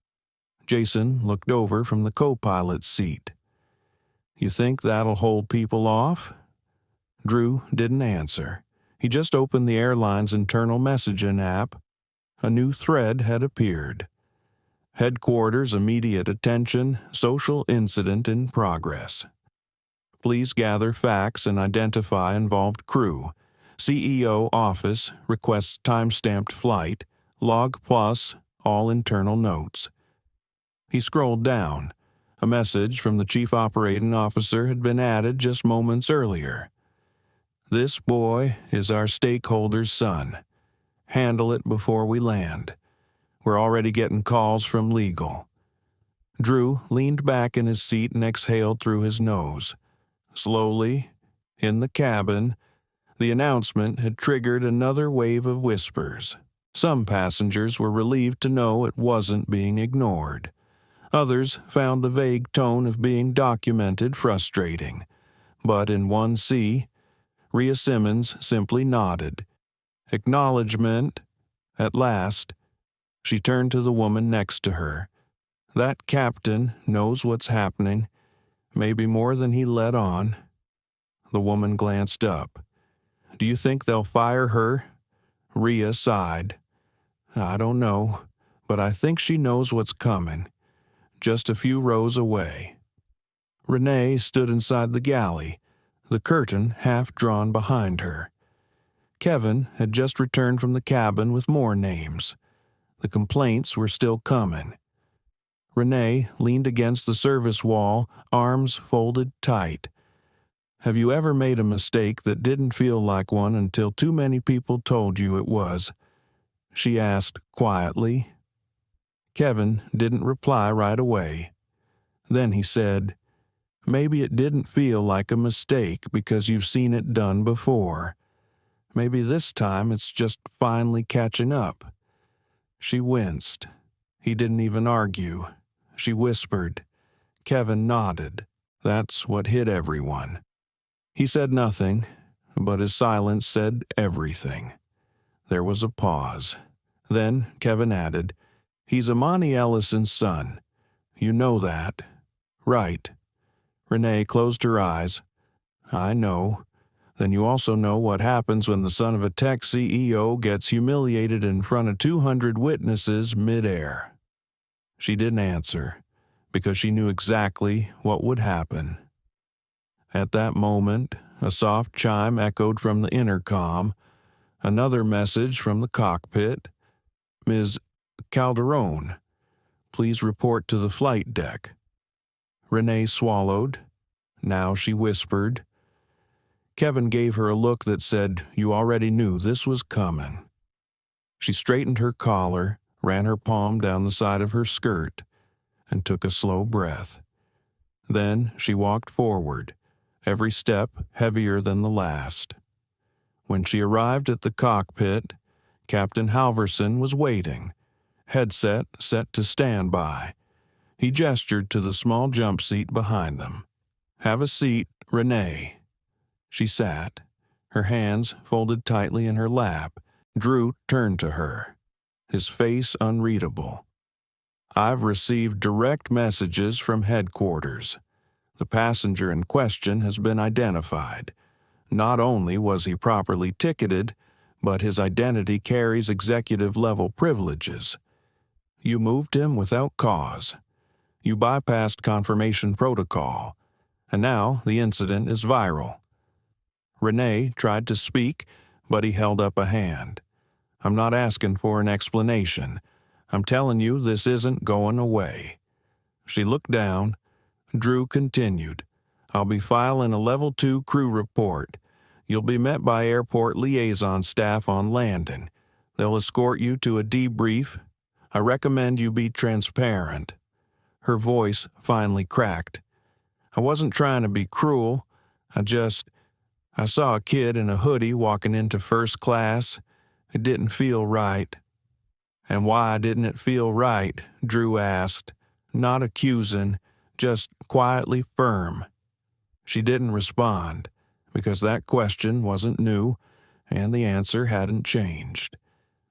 [SPEAKER 1] Jason looked over from the co-pilot's seat. "You think that'll hold people off?" Drew didn't answer. He just opened the airline's internal messaging app. A new thread had appeared. "Headquarters immediate attention, social incident in progress. Please gather facts and identify involved crew. CEO office requests time-stamped flight, log plus, all internal notes." He scrolled down. A message from the chief operating officer had been added just moments earlier. "This boy is our stakeholder's son. Handle it before we land. We're already getting calls from legal." Drew leaned back in his seat and exhaled through his nose. Slowly, in the cabin, the announcement had triggered another wave of whispers. Some passengers were relieved to know it wasn't being ignored. Others found the vague tone of being documented frustrating. But in 1C, Rhea Simmons simply nodded. Acknowledgement, at last. She turned to the woman next to her. That captain knows what's happening, maybe more than he let on. The woman glanced up. Do you think they'll fire her? Rhea sighed. I don't know, but I think she knows what's coming. Just a few rows away. Renee stood inside the galley, the curtain half drawn behind her. Kevin had just returned from the cabin with more names. The complaints were still coming. Renee leaned against the service wall, arms folded tight. Have you ever made a mistake that didn't feel like one until too many people told you it was? She asked quietly. Kevin didn't reply right away. Then he said, Maybe it didn't feel like a mistake because you've seen it done before. Maybe this time it's just finally catching up. She winced. He didn't even argue. She whispered. Kevin nodded. That's what hit everyone. He said nothing, but his silence said everything. There was a pause. Then Kevin added, He's Amani Ellison's son. You know that. Right. Renee closed her eyes. I know. Then you also know what happens when the son of a tech CEO gets humiliated in front of 200 witnesses midair. She didn't answer, because she knew exactly what would happen. At that moment, a soft chime echoed from the intercom, another message from the cockpit. Ms. Calderon, please report to the flight deck. Renee swallowed. Now she whispered. Kevin gave her a look that said, You already knew this was coming. She straightened her collar, ran her palm down the side of her skirt, and took a slow breath. Then she walked forward, every step heavier than the last. When she arrived at the cockpit, Captain Halverson was waiting, headset set to standby. He gestured to the small jump seat behind them. Have a seat, Renee. She sat, her hands folded tightly in her lap. Drew turned to her, his face unreadable. I've received direct messages from headquarters. The passenger in question has been identified. Not only was he properly ticketed, but his identity carries executive-level privileges. You moved him without cause. You bypassed confirmation protocol, and now the incident is viral. Renee tried to speak, but he held up a hand. I'm not asking for an explanation. I'm telling you this isn't going away. She looked down. Drew continued. I'll be filing a Level 2 crew report. You'll be met by airport liaison staff on landing. They'll escort you to a debrief. I recommend you be transparent. Her voice finally cracked. I wasn't trying to be cruel. I saw a kid in a hoodie walking into first class. It didn't feel right. And why didn't it feel right? Drew asked, not accusing, just quietly firm. She didn't respond, because that question wasn't new, and the answer hadn't changed.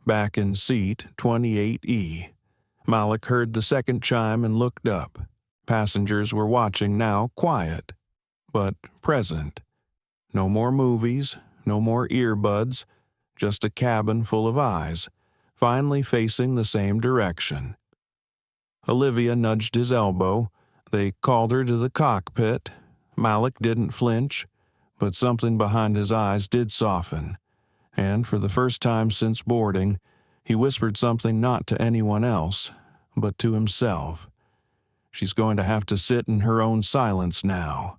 [SPEAKER 1] Back in seat 28E, Malik heard the second chime and looked up. Passengers were watching now, quiet, but present. No more movies, no more earbuds, just a cabin full of eyes, finally facing the same direction. Olivia nudged his elbow. They called her to the cockpit. Malik didn't flinch, but something behind his eyes did soften, and for the first time since boarding, he whispered something not to anyone else, but to himself. She's going to have to sit in her own silence now.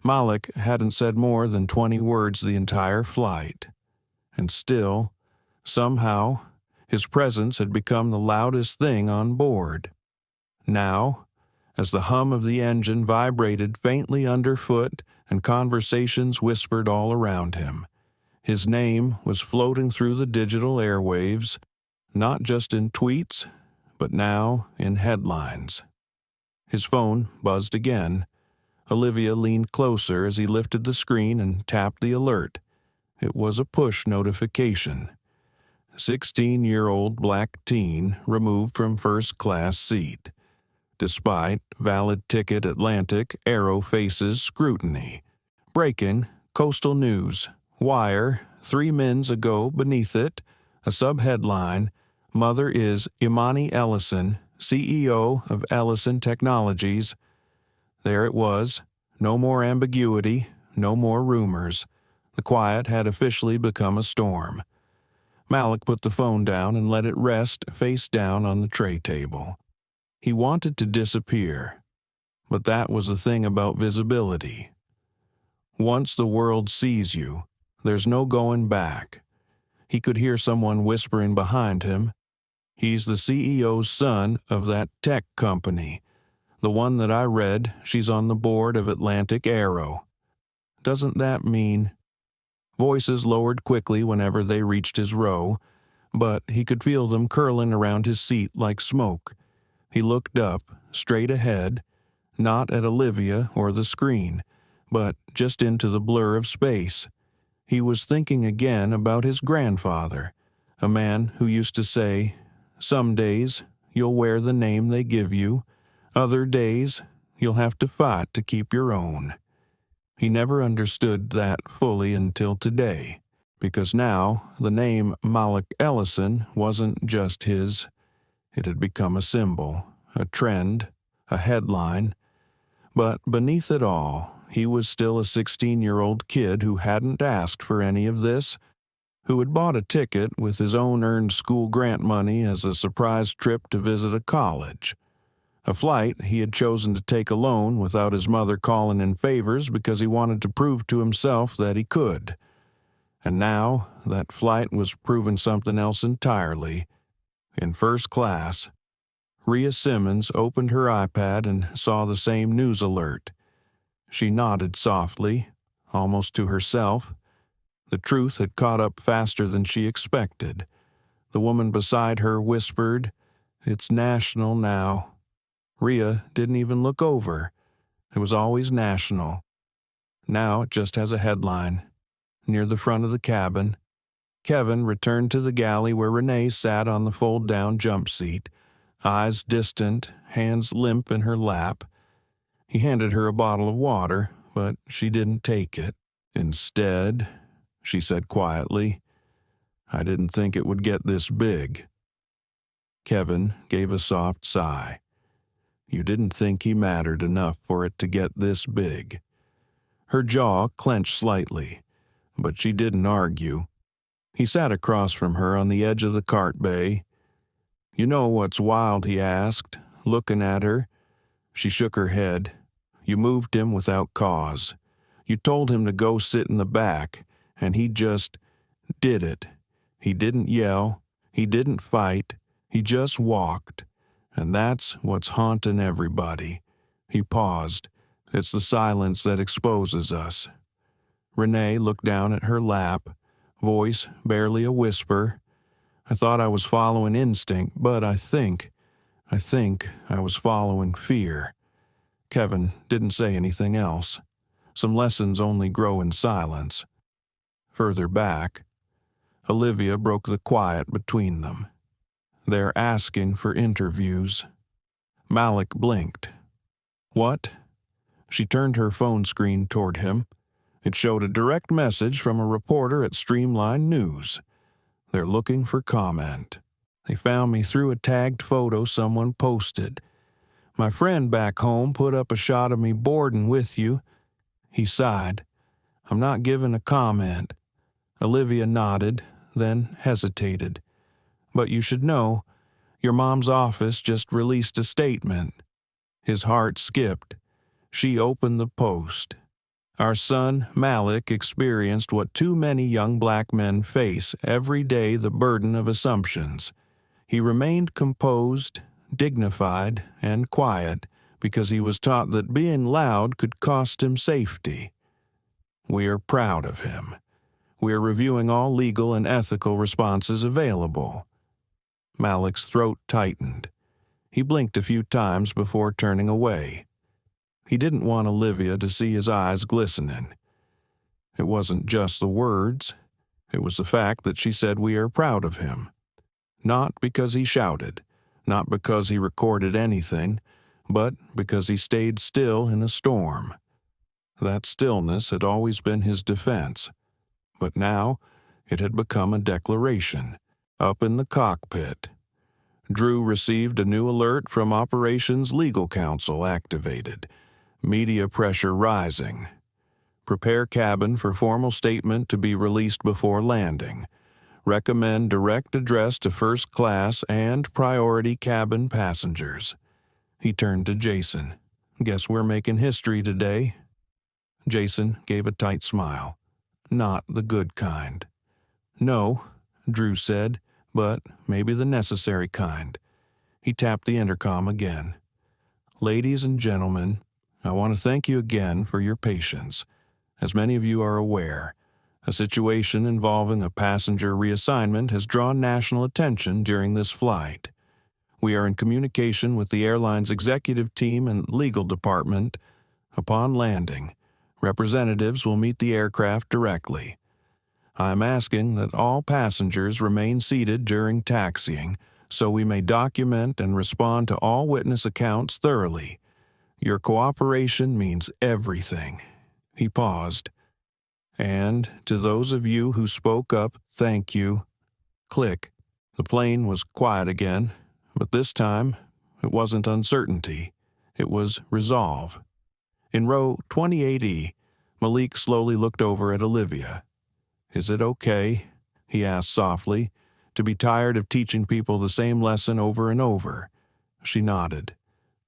[SPEAKER 1] Malik hadn't said more than 20 words the entire flight, and still, somehow, his presence had become the loudest thing on board. Now, as the hum of the engine vibrated faintly underfoot and conversations whispered all around him, his name was floating through the digital airwaves, not just in tweets, but now in headlines. His phone buzzed again. Olivia leaned closer as he lifted the screen and tapped the alert. It was a push notification. 16-year-old black teen removed from first-class seat. Despite valid ticket Atlantic Arrow faces scrutiny. Breaking, Coastal News, Wire, 3 minutes ago beneath it, a subheadline, Mother is Imani Ellison, CEO of Ellison Technologies. There it was. No more ambiguity, no more rumors. The quiet had officially become a storm. Malik put the phone down and let it rest face down on the tray table. He wanted to disappear, but that was the thing about visibility. Once the world sees you, there's no going back. He could hear someone whispering behind him, "He's the CEO's son of that tech company. The one that I read, she's on the board of Atlantic Arrow. Doesn't that mean—" Voices lowered quickly whenever they reached his row, but he could feel them curling around his seat like smoke. He looked up, straight ahead, not at Olivia or the screen, but just into the blur of space. He was thinking again about his grandfather, a man who used to say, "Some days you'll wear the name they give you, other days you'll have to fight to keep your own." He never understood that fully until today, because now the name Malik Ellison wasn't just his. It had become a symbol, a trend, a headline. But beneath it all, he was still a 16-year-old kid who hadn't asked for any of this, who had bought a ticket with his own earned school grant money as a surprise trip to visit a college. A flight he had chosen to take alone without his mother calling in favors because he wanted to prove to himself that he could. And now that flight was proving something else entirely. In first class, Rhea Simmons opened her iPad and saw the same news alert. She nodded softly, almost to herself. The truth had caught up faster than she expected. The woman beside her whispered, "It's national now." Rhea didn't even look over. It was always national. Now it just has a headline. Near the front of the cabin, Kevin returned to the galley where Renee sat on the fold-down jump seat, eyes distant, hands limp in her lap. He handed her a bottle of water, but she didn't take it. "Instead," she said quietly, "I didn't think it would get this big." Kevin gave a soft sigh. You didn't think he mattered enough for it to get this big. Her jaw clenched slightly, but she didn't argue. He sat across from her on the edge of the cart bay. "You know what's wild?" he asked, looking at her. She shook her head. "You moved him without cause. You told him to go sit in the back, and he just did it. He didn't yell. He didn't fight. He just walked. And that's what's haunting everybody." He paused. "It's the silence that exposes us." Renee looked down at her lap, voice barely a whisper. "I thought I was following instinct, but I think I was following fear." Kevin didn't say anything else. Some lessons only grow in silence. Further back, Olivia broke the quiet between them. "They're asking for interviews." Malik blinked. "What?" She turned her phone screen toward him. It showed a direct message from a reporter at Streamline News. "They're looking for comment. They found me through a tagged photo someone posted. My friend back home put up a shot of me boarding with you." He sighed. "I'm not giving a comment." Olivia nodded, then hesitated. "But you should know, your mom's office just released a statement." His heart skipped. She opened the post. "Our son, Malik, experienced what too many young black men face every day, the burden of assumptions. He remained composed, dignified, and quiet because he was taught that being loud could cost him safety. We are proud of him. We are reviewing all legal and ethical responses available." Malik's throat tightened. He blinked a few times before turning away. He didn't want Olivia to see his eyes glistening. It wasn't just the words. It was the fact that she said we are proud of him. Not because he shouted, not because he recorded anything, but because he stayed still in a storm. That stillness had always been his defense, but now it had become a declaration. Up in the cockpit, Drew received a new alert from Operations Legal Counsel activated. Media pressure rising. Prepare cabin for formal statement to be released before landing. Recommend direct address to first class and priority cabin passengers. He turned to Jason. Guess we're making history today. Jason gave a tight smile. Not the good kind. No, Drew said, but maybe the necessary kind. He tapped the intercom again. Ladies and gentlemen, I want to thank you again for your patience. As many of you are aware, a situation involving a passenger reassignment has drawn national attention during this flight. We are in communication with the airline's executive team and legal department. Upon landing, representatives will meet the aircraft directly. I am asking that all passengers remain seated during taxiing so we may document and respond to all witness accounts thoroughly. Your cooperation means everything. He paused. And to those of you who spoke up, thank you. Click. The plane was quiet again, but this time it wasn't uncertainty. It was resolve. In row 28E, Malik slowly looked over at Olivia. Is it okay, he asked softly, to be tired of teaching people the same lesson over and over? She nodded.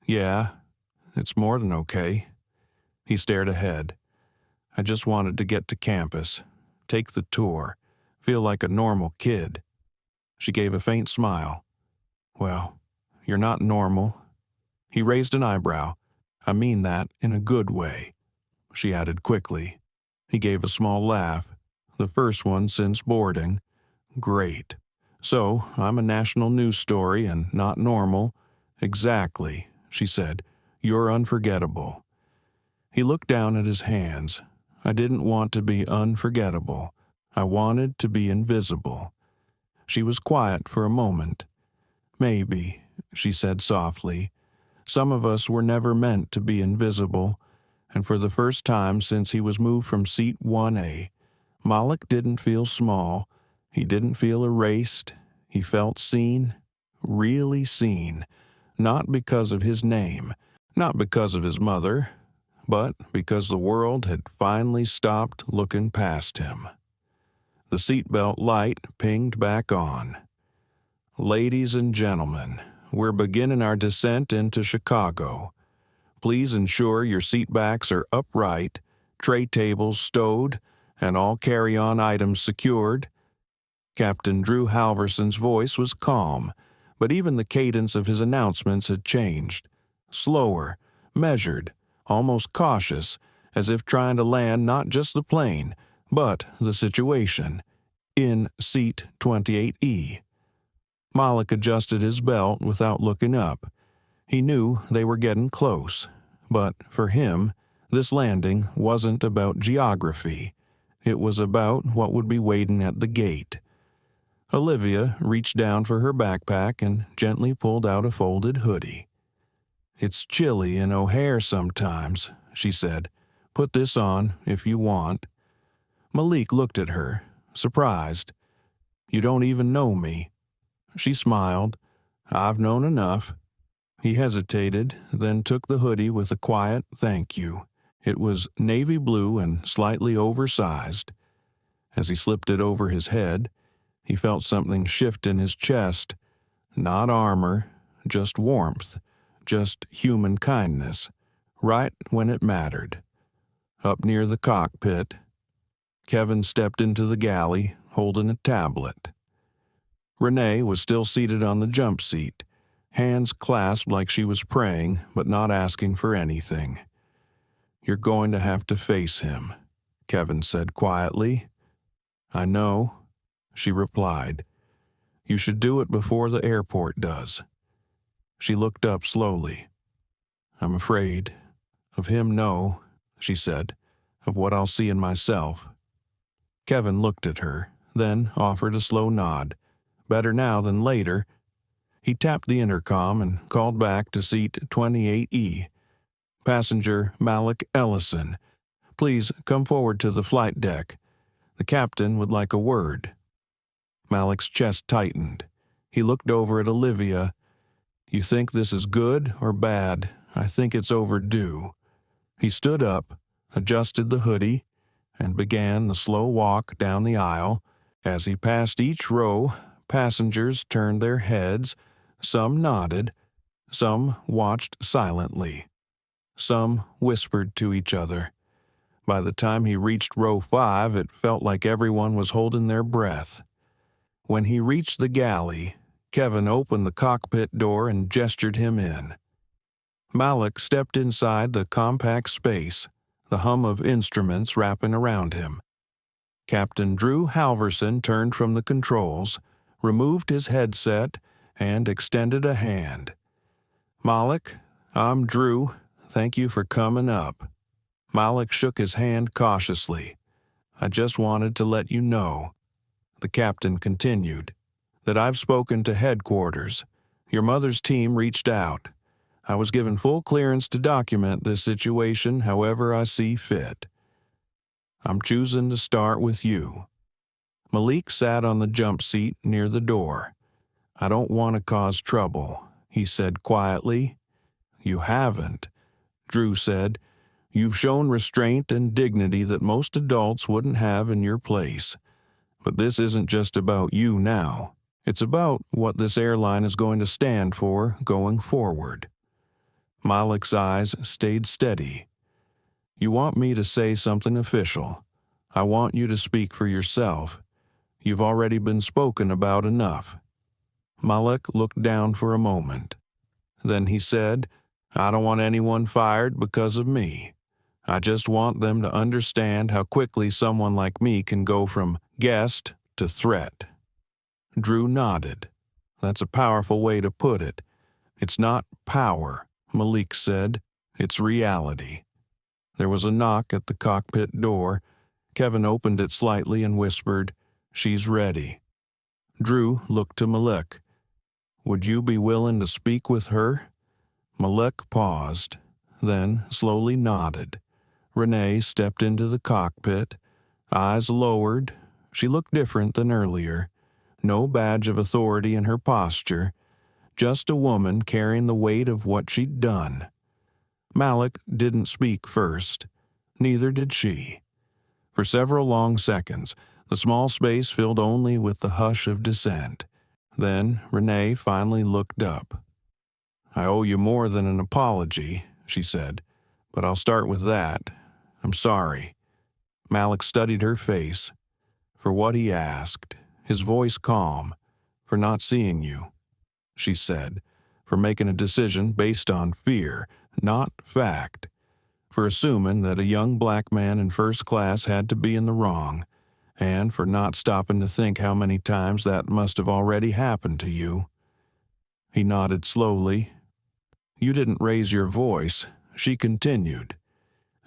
[SPEAKER 1] Yeah, it's more than okay. He stared ahead. I just wanted to get to campus, take the tour, feel like a normal kid. She gave a faint smile. Well, you're not normal. He raised an eyebrow. I mean that in a good way. She added quickly. He gave a small laugh, the first one since boarding. Great. So, I'm a national news story and not normal. Exactly, she said. You're unforgettable. He looked down at his hands. I didn't want to be unforgettable. I wanted to be invisible. She was quiet for a moment. Maybe, she said softly. Some of us were never meant to be invisible, and for the first time since he was moved from seat 1A, Malik didn't feel small. He didn't feel erased. He felt seen, really seen, not because of his name, not because of his mother, but because the world had finally stopped looking past him. The seatbelt light pinged back on. Ladies and gentlemen, we're beginning our descent into Chicago. Please ensure your seatbacks are upright, tray tables stowed, and all carry-on items secured. Captain Drew Halverson's voice was calm, but even the cadence of his announcements had changed. Slower, measured, almost cautious, as if trying to land not just the plane, but the situation, in seat 28E. Malik adjusted his belt without looking up. He knew they were getting close, but for him, this landing wasn't about geography. It was about what would be waiting at the gate. Olivia reached down for her backpack and gently pulled out a folded hoodie. It's chilly in O'Hare sometimes, she said. Put this on if you want. Malik looked at her, surprised. You don't even know me. She smiled. I've known enough. He hesitated, then took the hoodie with a quiet thank you. It was navy blue and slightly oversized. As he slipped it over his head, he felt something shift in his chest. Not armor, just warmth, just human kindness, right when it mattered. Up near the cockpit, Kevin stepped into the galley, holding a tablet. Renee was still seated on the jump seat, hands clasped like she was praying but not asking for anything. You're going to have to face him, Kevin said quietly. I know, she replied. You should do it before the airport does. She looked up slowly. I'm afraid. Of him, no, she said. Of what I'll see in myself. Kevin looked at her, then offered a slow nod. Better now than later. He tapped the intercom and called back to seat 28E. Passenger Malik Ellison, please come forward to the flight deck. The captain would like a word. Malik's chest tightened. He looked over at Olivia. You think this is good or bad? I think it's overdue. He stood up, adjusted the hoodie, and began the slow walk down the aisle. As he passed each row, passengers turned their heads. Some nodded. Some watched silently. Some whispered to each other. By the time he reached row 5, it felt like everyone was holding their breath. When he reached the galley, Kevin opened the cockpit door and gestured him in. Malik stepped inside the compact space, the hum of instruments wrapping around him. Captain Drew Halverson turned from the controls, removed his headset, and extended a hand. Malik, I'm Drew. Thank you for coming up. Malik shook his hand cautiously. I just wanted to let you know, the captain continued, that I've spoken to headquarters. Your mother's team reached out. I was given full clearance to document this situation however I see fit. I'm choosing to start with you. Malik sat on the jump seat near the door. I don't want to cause trouble, he said quietly. You haven't, Drew said. You've shown restraint and dignity that most adults wouldn't have in your place. But this isn't just about you now. It's about what this airline is going to stand for going forward. Malik's eyes stayed steady. You want me to say something official. I want you to speak for yourself. You've already been spoken about enough. Malik looked down for a moment. Then he said, I don't want anyone fired because of me. I just want them to understand how quickly someone like me can go from guest to threat. Drew nodded. That's a powerful way to put it. It's not power, Malik said. It's reality. There was a knock at the cockpit door. Kevin opened it slightly and whispered, She's ready. Drew looked to Malik. Would you be willing to speak with her? Malik paused, then slowly nodded. Renee stepped into the cockpit, eyes lowered. She looked different than earlier. No badge of authority in her posture, just a woman carrying the weight of what she'd done. Malik didn't speak first. Neither did she. For several long seconds, the small space filled only with the hush of dissent. Then Renee finally looked up. I owe you more than an apology, she said, but I'll start with that. I'm sorry. Malik studied her face. For what he asked, his voice calm. For not seeing you, she said. For making a decision based on fear, not fact. For assuming that a young black man in first class had to be in the wrong. And for not stopping to think how many times that must have already happened to you. He nodded slowly. You didn't raise your voice, she continued.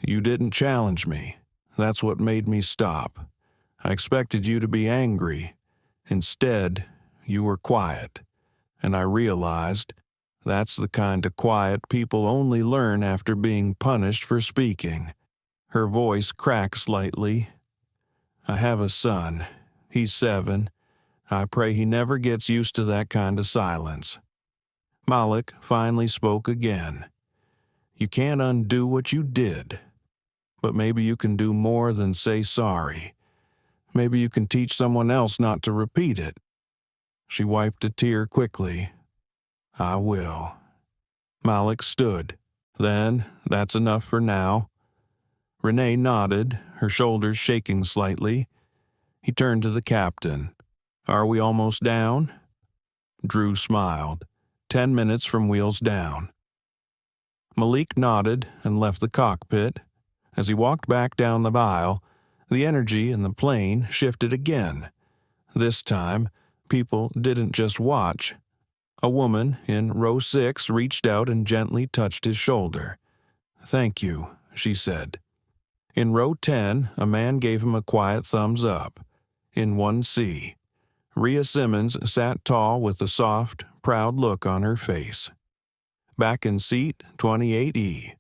[SPEAKER 1] You didn't challenge me. That's what made me stop. I expected you to be angry. Instead, you were quiet. And I realized that's the kind of quiet people only learn after being punished for speaking. Her voice cracked slightly. I have a son. He's 7. I pray he never gets used to that kind of silence. Malik finally spoke again. You can't undo what you did. But maybe you can do more than say sorry. Maybe you can teach someone else not to repeat it. She wiped a tear quickly. I will. Malik stood. Then, that's enough for now. Renee nodded, her shoulders shaking slightly. He turned to the captain. Are we almost down? Drew smiled. 10 minutes from wheels down. Malik nodded and left the cockpit. As he walked back down the aisle, the energy in the plane shifted again. This time, people didn't just watch. A woman in row 6 reached out and gently touched his shoulder. Thank you, she said. In row 10, a man gave him a quiet thumbs up. in 1C. Rhea Simmons sat tall with a soft, proud look on her face. Back in seat 28E.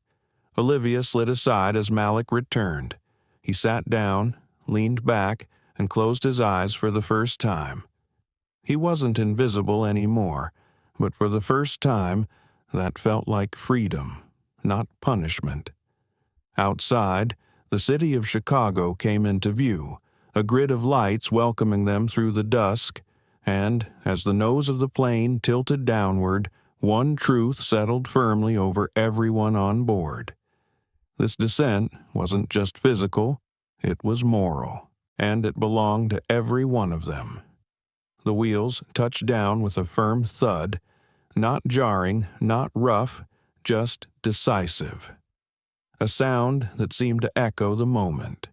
[SPEAKER 1] Olivia slid aside as Malik returned. He sat down, leaned back, and closed his eyes for the first time. He wasn't invisible anymore, but for the first time, that felt like freedom, not punishment. Outside, the city of Chicago came into view, a grid of lights welcoming them through the dusk, and, as the nose of the plane tilted downward, one truth settled firmly over everyone on board. This descent wasn't just physical, it was moral, and it belonged to every one of them. The wheels touched down with a firm thud, not jarring, not rough, just decisive. A sound that seemed to echo the moment.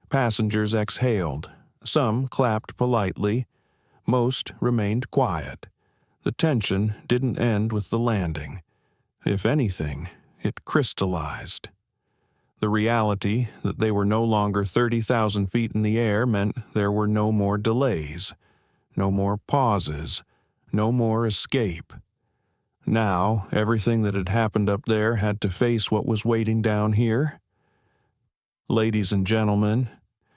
[SPEAKER 1] Passengers exhaled. Some clapped politely. Most remained quiet. The tension didn't end with the landing. If anything, it crystallized. The reality that they were no longer 30,000 feet in the air meant there were no more delays, no more pauses, no more escape. Now, everything that had happened up there had to face what was waiting down here. Ladies and gentlemen,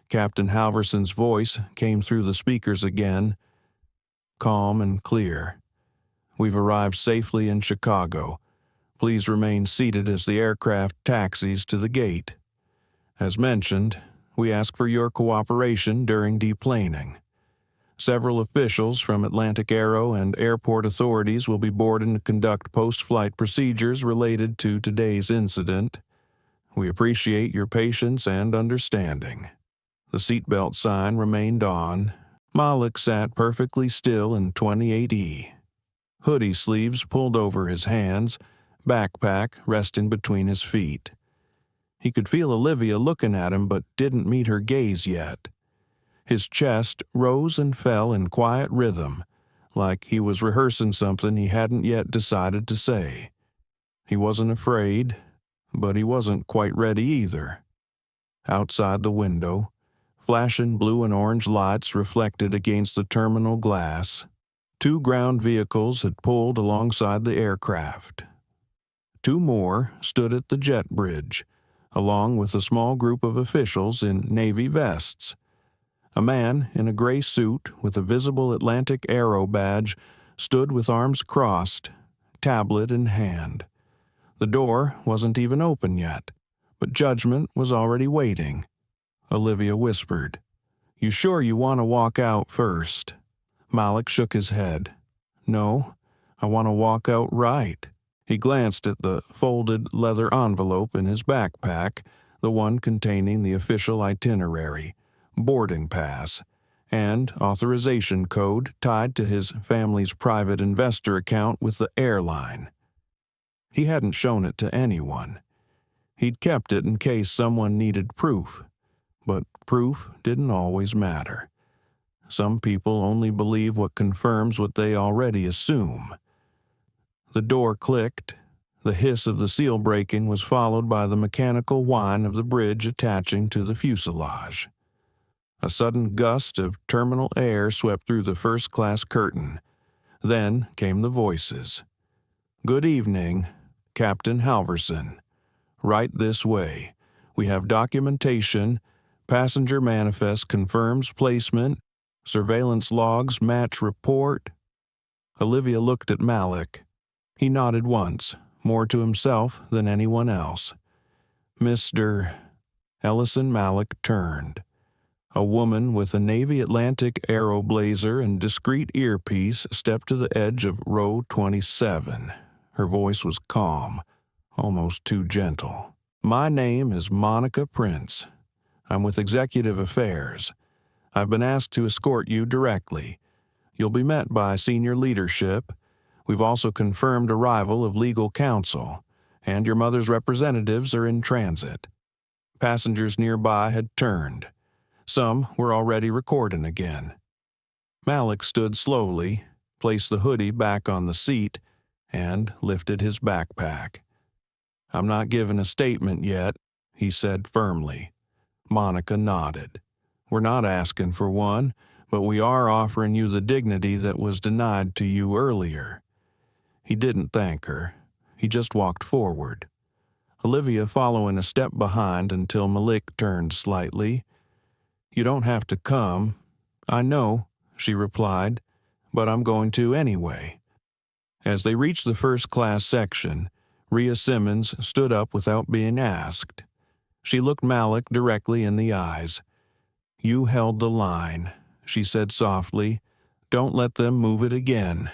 [SPEAKER 1] Captain Halverson's voice came through the speakers again, calm and clear. We've arrived safely in Chicago. Please remain seated as the aircraft taxis to the gate. As mentioned, we ask for your cooperation during deplaning. Several officials from Atlantic Aero and airport authorities will be boarding to conduct post-flight procedures related to today's incident. We appreciate your patience and understanding. The seatbelt sign remained on. Malik sat perfectly still in 28E. Hoodie sleeves pulled over his hands, backpack resting between his feet. He could feel Olivia looking at him but didn't meet her gaze yet. His chest rose and fell in quiet rhythm, like he was rehearsing something he hadn't yet decided to say. He wasn't afraid, but he wasn't quite ready either. Outside the window, flashing blue and orange lights reflected against the terminal glass. 2 ground vehicles had pulled alongside the aircraft. 2 more stood at the jet bridge, along with a small group of officials in navy vests. A man in a gray suit with a visible Atlantic Aero badge stood with arms crossed, tablet in hand. The door wasn't even open yet, but judgment was already waiting. Olivia whispered, "You sure you want to walk out first?" Malik shook his head. "No, I want to walk out right." He glanced at the folded leather envelope in his backpack, the one containing the official itinerary, boarding pass, and authorization code tied to his family's private investor account with the airline. He hadn't shown it to anyone. He'd kept it in case someone needed proof, but proof didn't always matter. Some people only believe what confirms what they already assume. The door clicked. The hiss of the seal breaking was followed by the mechanical whine of the bridge attaching to the fuselage. A sudden gust of terminal air swept through the first-class curtain. Then came the voices. "Good evening, Captain Halverson. Right this way. We have documentation. Passenger manifest confirms placement. Surveillance logs match report." Olivia looked at Malik. He nodded once, more to himself than anyone else. "Mr. Ellison." Malik turned. A woman with a Navy Atlantic Aero blazer and discreet earpiece stepped to the edge of row 27. Her voice was calm, almost too gentle. "My name is Monica Prince. I'm with Executive Affairs. I've been asked to escort you directly. You'll be met by senior leadership. We've also confirmed arrival of legal counsel, and your mother's representatives are in transit." Passengers nearby had turned. Some were already recording again. Malik stood slowly, placed the hoodie back on the seat, and lifted his backpack. "I'm not giving a statement yet," he said firmly. Monica nodded. We're not asking for one, but we are offering you the dignity that was denied to you earlier." He didn't thank her. He just walked forward, Olivia following a step behind until Malik turned slightly. "You don't have to come." "I know," she replied, "but I'm going to anyway." As they reached the first-class section, Rhea Simmons stood up without being asked. She looked Malik directly in the eyes. "You held the line," she said softly. "Don't let them move it again."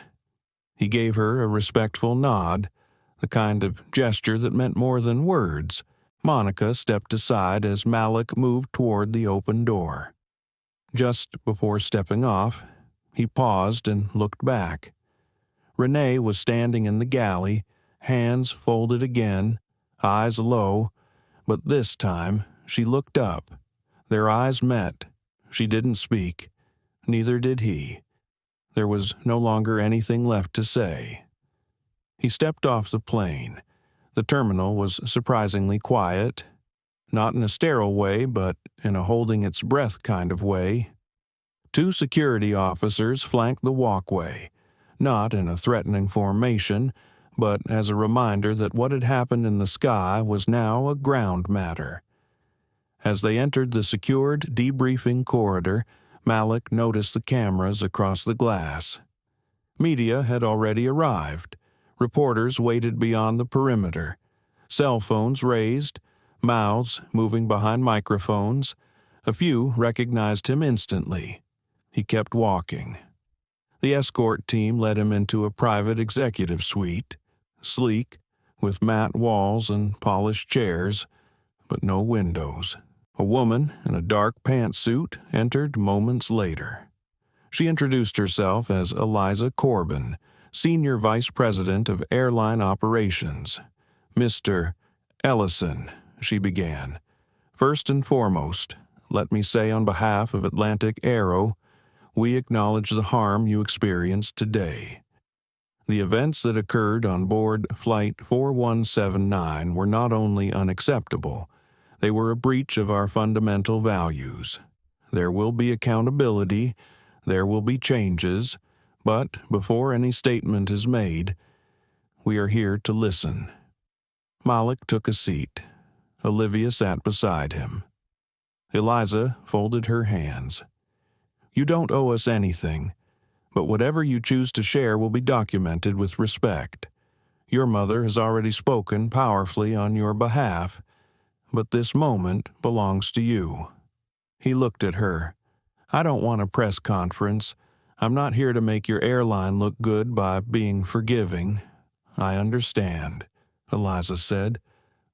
[SPEAKER 1] He gave her a respectful nod, the kind of gesture that meant more than words. Monica stepped aside as Malik moved toward the open door. Just before stepping off, he paused and looked back. Renee was standing in the galley, hands folded again, eyes low, but this time she looked up. Their eyes met. She didn't speak. Neither did he. There was no longer anything left to say. He stepped off the plane. The terminal was surprisingly quiet, not in a sterile way, but in a holding its breath kind of way. 2 security officers flanked the walkway, not in a threatening formation, but as a reminder that what had happened in the sky was now a ground matter. As they entered the secured debriefing corridor, Malik noticed the cameras across the glass. Media had already arrived. Reporters waited beyond the perimeter, cell phones raised, mouths moving behind microphones. A few recognized him instantly. He kept walking. The escort team led him into a private executive suite, sleek, with matte walls and polished chairs, but no windows. A woman in a dark pantsuit entered moments later. She introduced herself as Eliza Corbin, Senior Vice President of Airline Operations. "Mr. Ellison," she began. "First and foremost, let me say on behalf of Atlantic Aero, we acknowledge the harm you experienced today. The events that occurred on board Flight 4179 were not only unacceptable, they were a breach of our fundamental values. There will be accountability, there will be changes, but before any statement is made, we are here to listen." Malik took a seat. Olivia sat beside him. Eliza folded her hands. "You don't owe us anything, but whatever you choose to share will be documented with respect. Your mother has already spoken powerfully on your behalf, but this moment belongs to you." He looked at her. "I don't want a press conference. I'm not here to make your airline look good by being forgiving." "I understand," Eliza said,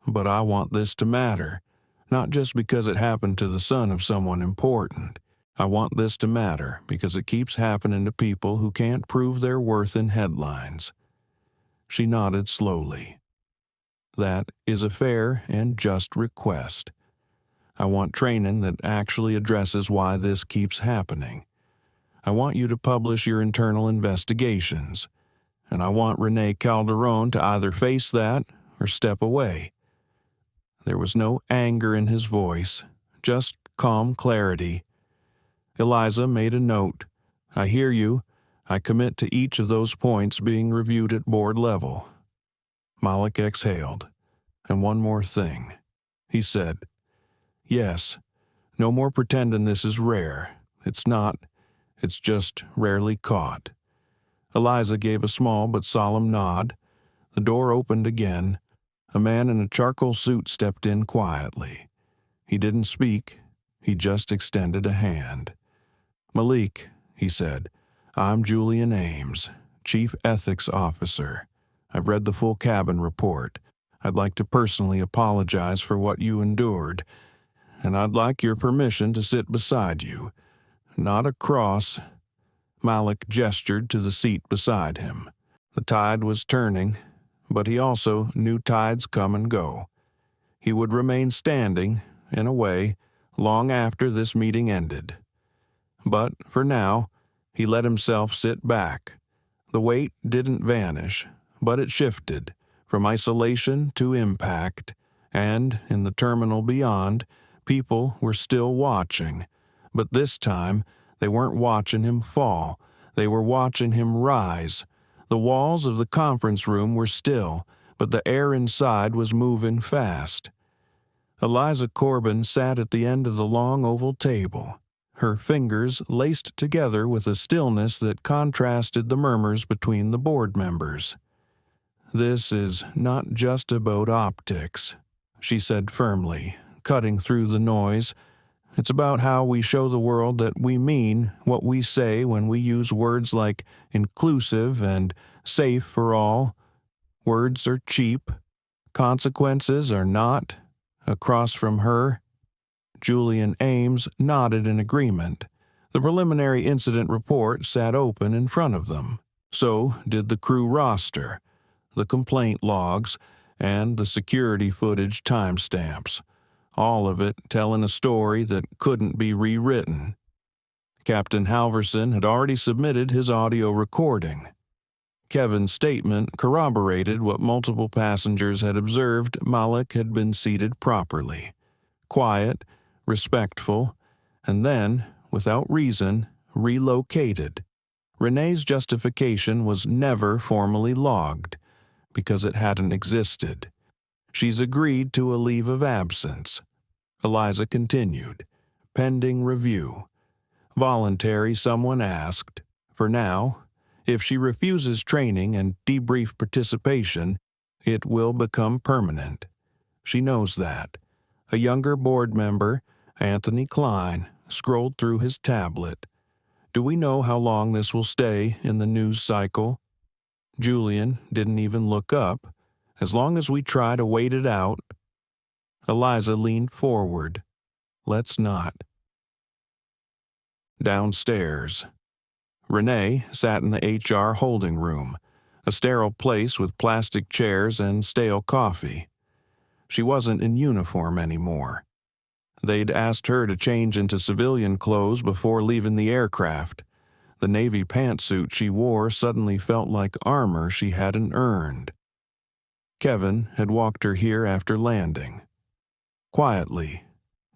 [SPEAKER 1] "but I want this to matter, not just because it happened to the son of someone important. I want this to matter because it keeps happening to people who can't prove their worth in headlines." She nodded slowly. "That is a fair and just request. I want training that actually addresses why this keeps happening. I want you to publish your internal investigations, and I want Renee Calderon to either face that or step away." There was no anger in his voice, just calm clarity. Eliza made a note. "I hear you. I commit to each of those points being reviewed at board level." Malik exhaled. "And one more thing," he said. "Yes, no more pretending this is rare. It's not. It's just rarely caught." Eliza gave a small but solemn nod. The door opened again. A man in a charcoal suit stepped in quietly. He didn't speak. He just extended a hand. "Malik," he said, "I'm Julian Ames, Chief Ethics Officer. I've read the full cabin report. I'd like to personally apologize for what you endured, and I'd like your permission to sit beside you. Not across." Malik gestured to the seat beside him. The tide was turning, but he also knew tides come and go. He would remain standing, in a way, long after this meeting ended. But for now, he let himself sit back. The weight didn't vanish, but it shifted, from isolation to impact, and, in the terminal beyond, people were still watching, But this time, they weren't watching him fall. They were watching him rise. The walls of the conference room were still, but the air inside was moving fast. Eliza Corbin sat at the end of the long oval table, her fingers laced together with a stillness that contrasted the murmurs between the board members. "This is not just about optics," she said firmly, cutting through the noise. "It's about how we show the world that we mean what we say when we use words like inclusive and safe for all. Words are cheap. Consequences are not." Across from her, Julian Ames nodded in agreement. The preliminary incident report sat open in front of them. So did the crew roster, the complaint logs, and the security footage timestamps, all of it telling a story that couldn't be rewritten. Captain Halverson had already submitted his audio recording. Kevin's statement corroborated what multiple passengers had observed. Malik had been seated properly, quiet, respectful, and then, without reason, relocated. Renee's justification was never formally logged, because it hadn't existed. She's agreed to a leave of absence. Eliza continued, pending review. Voluntary, someone asked. For now, if she refuses training and debrief participation, it will become permanent. She knows that. A younger board member, Anthony Klein, scrolled through his tablet. Do we know how long this will stay in the news cycle? Julian didn't even look up. As long as we try to wait it out. Eliza leaned forward. Let's not. Downstairs, Renee sat in the HR holding room, a sterile place with plastic chairs and stale coffee. She wasn't in uniform anymore. They'd asked her to change into civilian clothes before leaving the aircraft. The navy pantsuit she wore suddenly felt like armor she hadn't earned. Kevin had walked her here after landing. Quietly,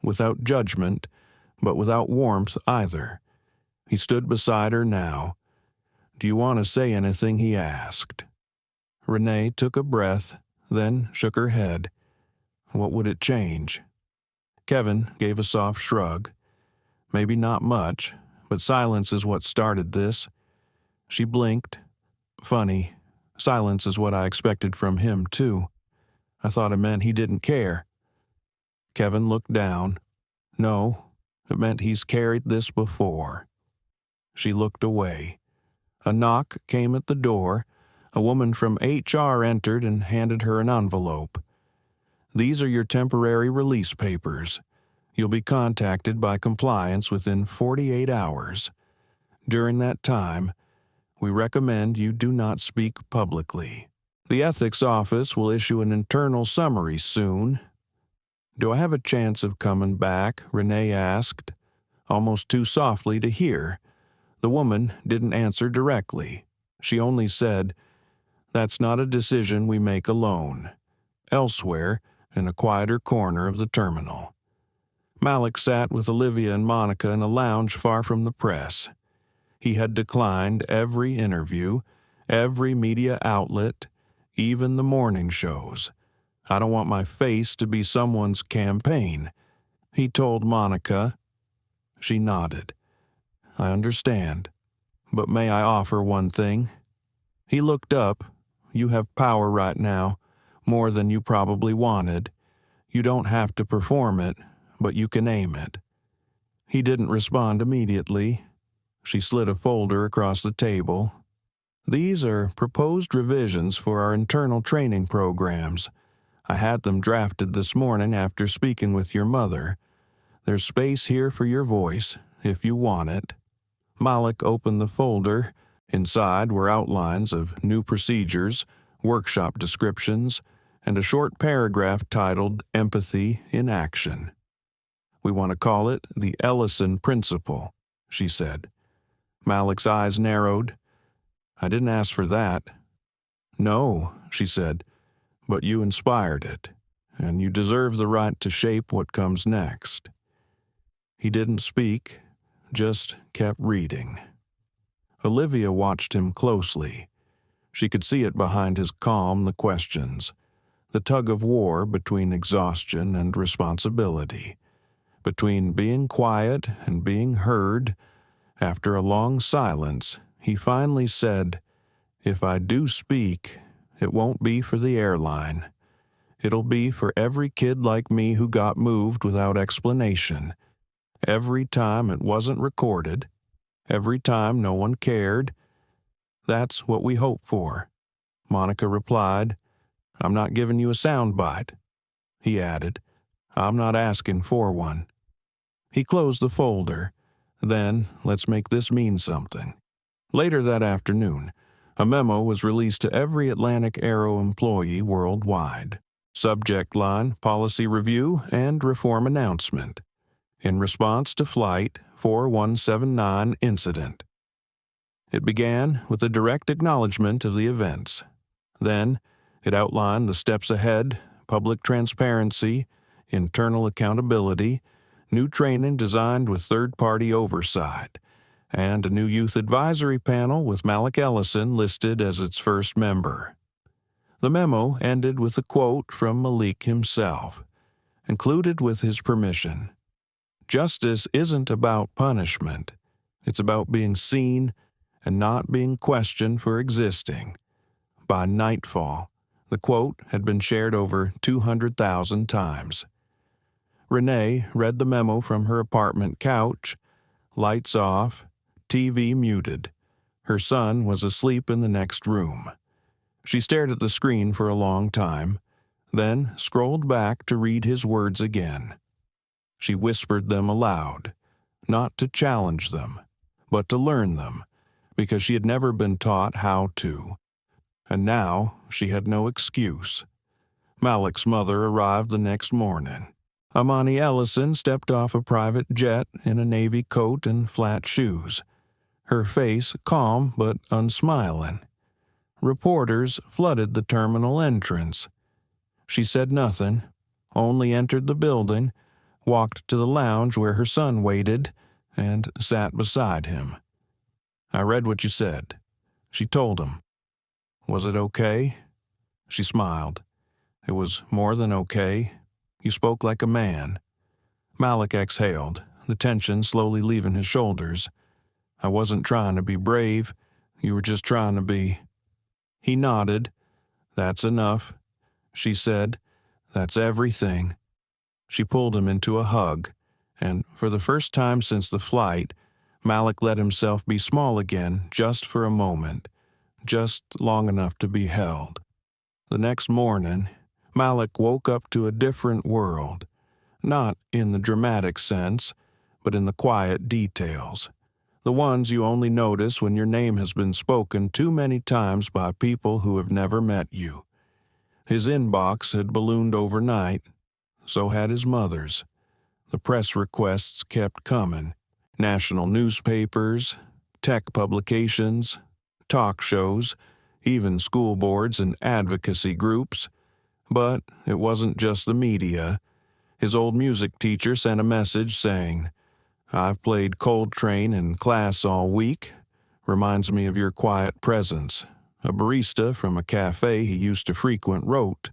[SPEAKER 1] without judgment, but without warmth either. He stood beside her now. "Do you want to say anything?" he asked. Renee took a breath, then shook her head. What would it change? Kevin gave a soft shrug. Maybe not much, but silence is what started this. She blinked. Funny, silence is what I expected from him, too. I thought it meant he didn't care. Kevin looked down. No, it meant he's carried this before. She looked away. A knock came at the door. A woman from HR entered and handed her an envelope. "These are your temporary release papers. You'll be contacted by compliance within 48 hours. During that time, we recommend you do not speak publicly. The ethics office will issue an internal summary soon." "Do I have a chance of coming back?" Renee asked, almost too softly to hear. The woman didn't answer directly. She only said, "That's not a decision we make alone." Elsewhere, in a quieter corner of the terminal, Malik sat with Olivia and Monica in a lounge far from the press. He had declined every interview, every media outlet, even the morning shows. "I don't want my face to be someone's campaign," he told Monica. She nodded. "I understand. But may I offer one thing?" He looked up. "You have power right now, more than you probably wanted. You don't have to perform it, but you can aim it." He didn't respond immediately. She slid a folder across the table. "These are proposed revisions for our internal training programs. I had them drafted this morning after speaking with your mother. There's space here for your voice, if you want it." Malik opened the folder. Inside were outlines of new procedures, workshop descriptions, and a short paragraph titled Empathy in Action. "We want to call it the Ellison Principle," she said. Malik's eyes narrowed. "I didn't ask for that." "No," she said, "but you inspired it, and you deserve the right to shape what comes next." He didn't speak. just kept reading. Olivia watched him closely. She could see it behind his calm, the questions, the tug-of-war between exhaustion and responsibility, between being quiet and being heard. After a long silence, he finally said, "If I do speak, it won't be for the airline. It'll be for every kid like me who got moved without explanation. Every time it wasn't recorded. Every time no one cared. That's what we hope for." Monica replied, "I'm not giving you a soundbite." He added, "I'm not asking for one." He closed the folder. Then, let's make this mean something. Later that afternoon, a memo was released to every Atlantic Aero employee worldwide. Subject line, policy review, and reform announcement. In response to Flight 4179 incident. It began with a direct acknowledgement of the events. Then, it outlined the steps ahead, public transparency, internal accountability, new training designed with third-party oversight, and a new youth advisory panel with Malik Ellison listed as its first member. The memo ended with a quote from Malik himself, included with his permission. "Justice isn't about punishment. It's about being seen and not being questioned for existing." By nightfall, the quote had been shared over 200,000 times. Renee read the memo from her apartment couch, lights off, TV muted. Her son was asleep in the next room. She stared at the screen for a long time, then scrolled back to read his words again. She whispered them aloud, not to challenge them, but to learn them, because she had never been taught how to. And now she had no excuse. Malik's mother arrived the next morning. Amani Ellison stepped off a private jet in a navy coat and flat shoes, her face calm but unsmiling. Reporters flooded the terminal entrance. She said nothing, only entered the building, walked to the lounge where her son waited, and sat beside him. "I read what you said," she told him. "Was it okay?" She smiled. "It was more than okay. You spoke like a man." Malik exhaled, the tension slowly leaving his shoulders. "I wasn't trying to be brave. You were just trying to be—" He nodded. "That's enough," she said. "That's everything." She pulled him into a hug, and for the first time since the flight, Malik let himself be small again just for a moment, just long enough to be held. The next morning, Malik woke up to a different world, not in the dramatic sense, but in the quiet details. The ones you only notice when your name has been spoken too many times by people who have never met you. His inbox had ballooned overnight. So had his mother's. The press requests kept coming. National newspapers, tech publications, talk shows, even school boards and advocacy groups. But it wasn't just the media. His old music teacher sent a message saying, "I've played Coltrane in class all week. Reminds me of your quiet presence." A barista from a cafe he used to frequent wrote,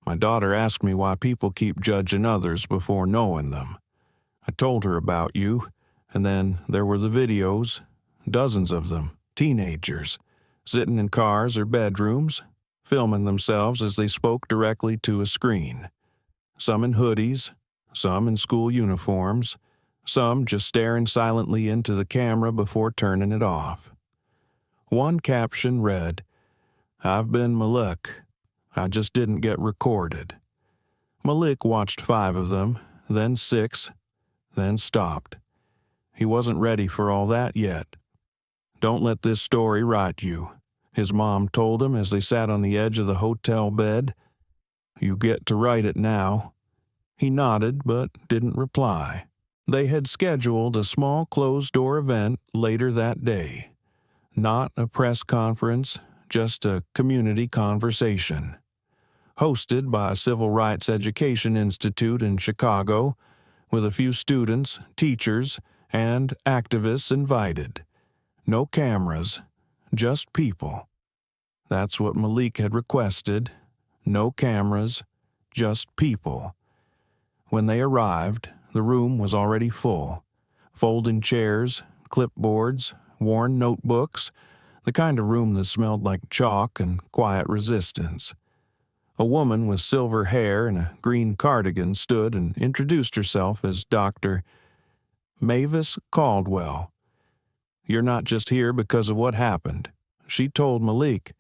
[SPEAKER 1] "My daughter asked me why people keep judging others before knowing them. I told her about you, and then there were the videos, dozens of them, teenagers, sitting in cars or bedrooms, filming themselves as they spoke directly to a screen. Some in hoodies, some in school uniforms, some just staring silently into the camera before turning it off." One caption read, "I've been Malik. I just didn't get recorded." Malik watched 5 of them, then 6, then stopped. He wasn't ready for all that yet. "Don't let this story write you," his mom told him as they sat on the edge of the hotel bed. "You get to write it now." He nodded but didn't reply. They had scheduled a small closed-door event later that day. Not a press conference, just a community conversation. Hosted by a civil rights education institute in Chicago, with a few students, teachers, and activists invited. No cameras, just people. That's what Malik had requested. No cameras, just people. When they arrived, the room was already full. Folding chairs, clipboards, worn notebooks, the kind of room that smelled like chalk and quiet resistance. A woman with silver hair and a green cardigan stood and introduced herself as Dr. Mavis Caldwell. "You're not just here because of what happened," she told Malik.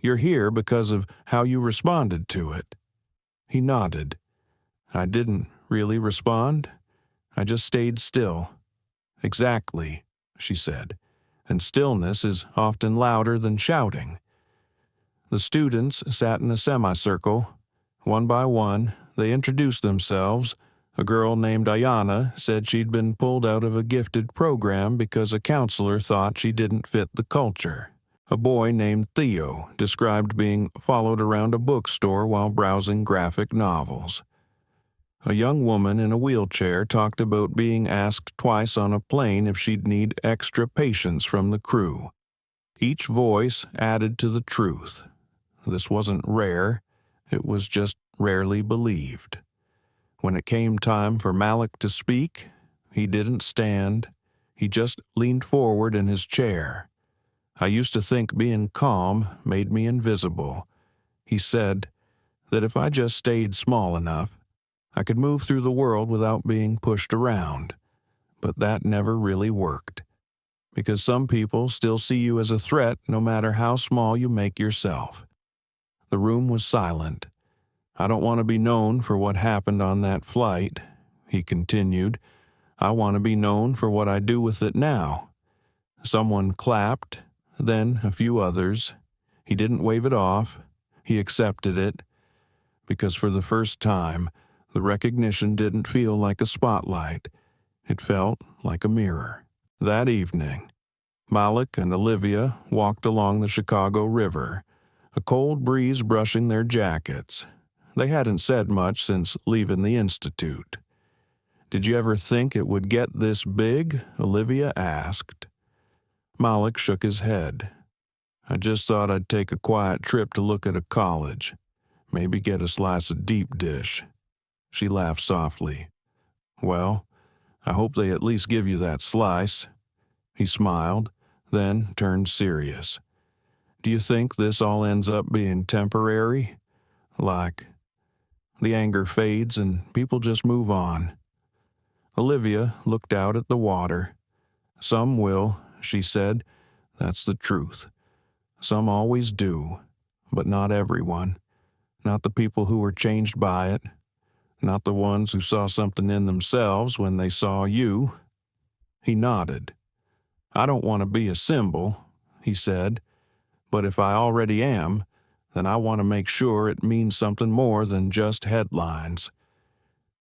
[SPEAKER 1] "You're here because of how you responded to it." He nodded. "I didn't really respond. I just stayed still." "Exactly," she said, "and stillness is often louder than shouting." The students sat in a semicircle. One by one, they introduced themselves. A girl named Ayana said she'd been pulled out of a gifted program because a counselor thought she didn't fit the culture. A boy named Theo described being followed around a bookstore while browsing graphic novels. A young woman in a wheelchair talked about being asked twice on a plane if she'd need extra patience from the crew. Each voice added to the truth. This wasn't rare, it was just rarely believed. When it came time for Malik to speak, he didn't stand, he just leaned forward in his chair. "I used to think being calm made me invisible," he said, "that if I just stayed small enough, I could move through the world without being pushed around. But that never really worked, because some people still see you as a threat no matter how small you make yourself." The room was silent. "I don't want to be known for what happened on that flight," he continued. "I want to be known for what I do with it now." Someone clapped, then a few others. He didn't wave it off. He accepted it, because for the first time, the recognition didn't feel like a spotlight. It felt like a mirror. That evening, Malik and Olivia walked along the Chicago River, a cold breeze brushing their jackets. They hadn't said much since leaving the Institute. "Did you ever think it would get this big?" Olivia asked. Malik shook his head. "I just thought I'd take a quiet trip to look at a college. Maybe get a slice of deep dish." She laughed softly. "Well, I hope they at least give you that slice." He smiled, then turned serious. "Do you think this all ends up being temporary? Like, the anger fades and people just move on?" Olivia looked out at the water. "Some will," she said. "That's the truth. Some always do, but not everyone. Not the people who were changed by it. Not the ones who saw something in themselves when they saw you." He nodded. "I don't want to be a symbol," he said, "but if I already am, then I want to make sure it means something more than just headlines."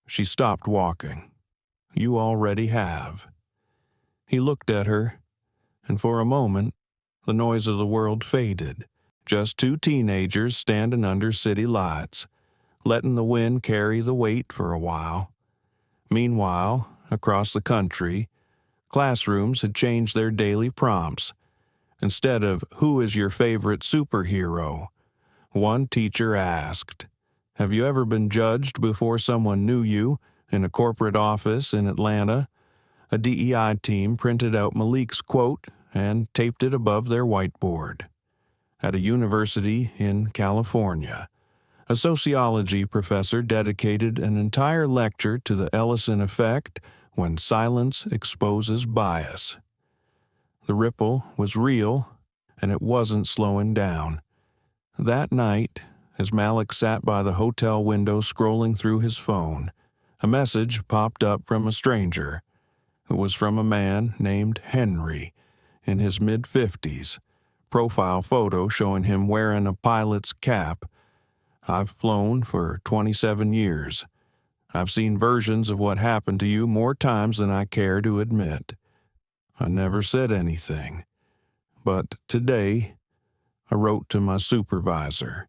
[SPEAKER 1] She stopped walking. "You already have." He looked at her, and for a moment, the noise of the world faded. Just two teenagers standing under city lights, letting the wind carry the weight for a while. Meanwhile, across the country, classrooms had changed their daily prompts. Instead of "Who is your favorite superhero?" one teacher asked, "Have you ever been judged before someone knew you in a corporate office in Atlanta?" A DEI team printed out Malik's quote and taped it above their whiteboard. At a university in California, a sociology professor dedicated an entire lecture to the Ellison effect when silence exposes bias. The ripple was real, and it wasn't slowing down. That night, as Malik sat by the hotel window scrolling through his phone, a message popped up from a stranger. It was from a man named Henry, in his mid-50s, profile photo showing him wearing a pilot's cap. "I've flown for 27 years. I've seen versions of what happened to you more times than I care to admit. I never said anything. But today, I wrote to my supervisor.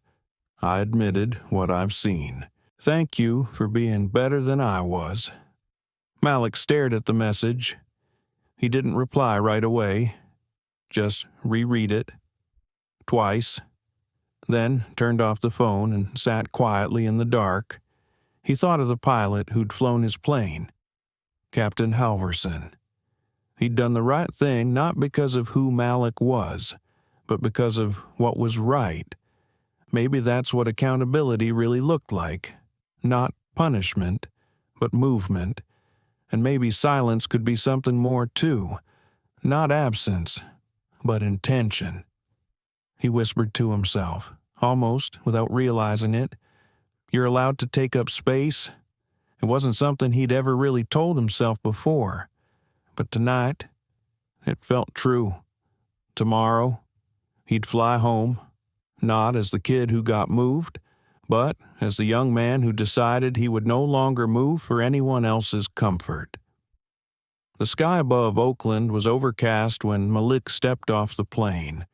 [SPEAKER 1] I admitted what I've seen. Thank you for being better than I was." Malik stared at the message. He didn't reply right away, just reread it twice, then turned off the phone and sat quietly in the dark. He thought of the pilot who'd flown his plane, Captain Halverson. He'd done the right thing not because of who Malik was, but because of what was right. Maybe that's what accountability really looked like. Not punishment, but movement. And maybe silence could be something more too. Not absence, but intention. He whispered to himself, almost without realizing it. You're allowed to take up space. It wasn't something he'd ever really told himself before. But tonight, it felt true. Tomorrow, he'd fly home, not as the kid who got moved, but as the young man who decided he would no longer move for anyone else's comfort. The sky above Oakland was overcast when Malik stepped off the plane.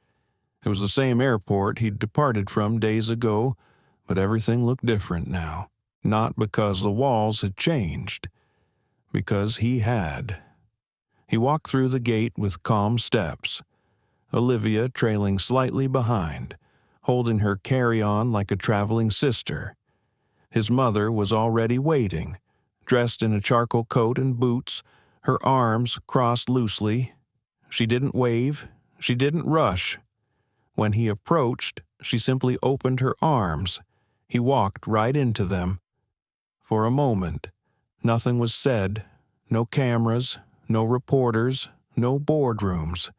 [SPEAKER 1] It was the same airport he'd departed from days ago, but everything looked different now. Not because the walls had changed, because he had. He walked through the gate with calm steps, Olivia trailing slightly behind, holding her carry-on like a traveling sister. His mother was already waiting, dressed in a charcoal coat and boots, her arms crossed loosely. She didn't wave, she didn't rush. When he approached, she simply opened her arms. He walked right into them. For a moment, nothing was said, no cameras, no reporters, no boardrooms,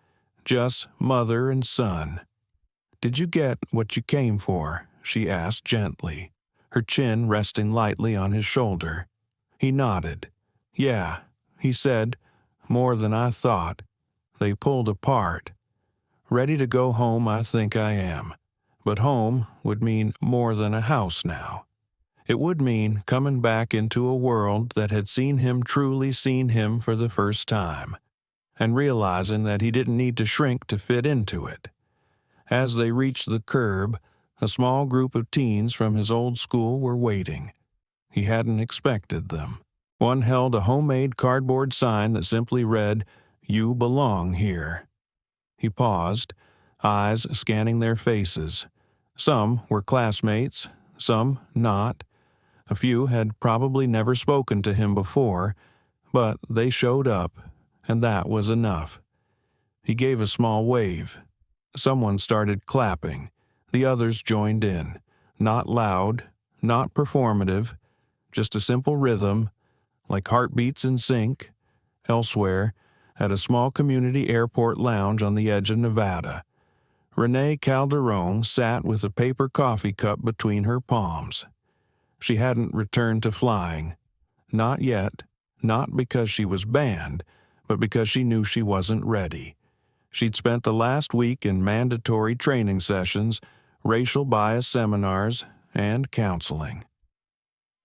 [SPEAKER 1] just mother and son. "Did you get what you came for?" she asked gently, her chin resting lightly on his shoulder. He nodded. "Yeah," he said, "more than I thought." They pulled apart. "Ready to go home, I think I am. But home would mean more than a house now. It would mean coming back into a world that had truly seen him for the first time, and realizing that he didn't need to shrink to fit into it." As they reached the curb, a small group of teens from his old school were waiting. He hadn't expected them. One held a homemade cardboard sign that simply read, "You belong here." He paused, eyes scanning their faces. Some were classmates, some not. A few had probably never spoken to him before, but they showed up, and that was enough. He gave a small wave. Someone started clapping. The others joined in. Not loud, not performative, just a simple rhythm, like heartbeats in sync. Elsewhere, at a small community airport lounge on the edge of Nevada, Renee Calderon sat with a paper coffee cup between her palms. She hadn't returned to flying. Not yet. Not because she was banned, but because she knew she wasn't ready. She'd spent the last week in mandatory training sessions, racial bias seminars, and counseling.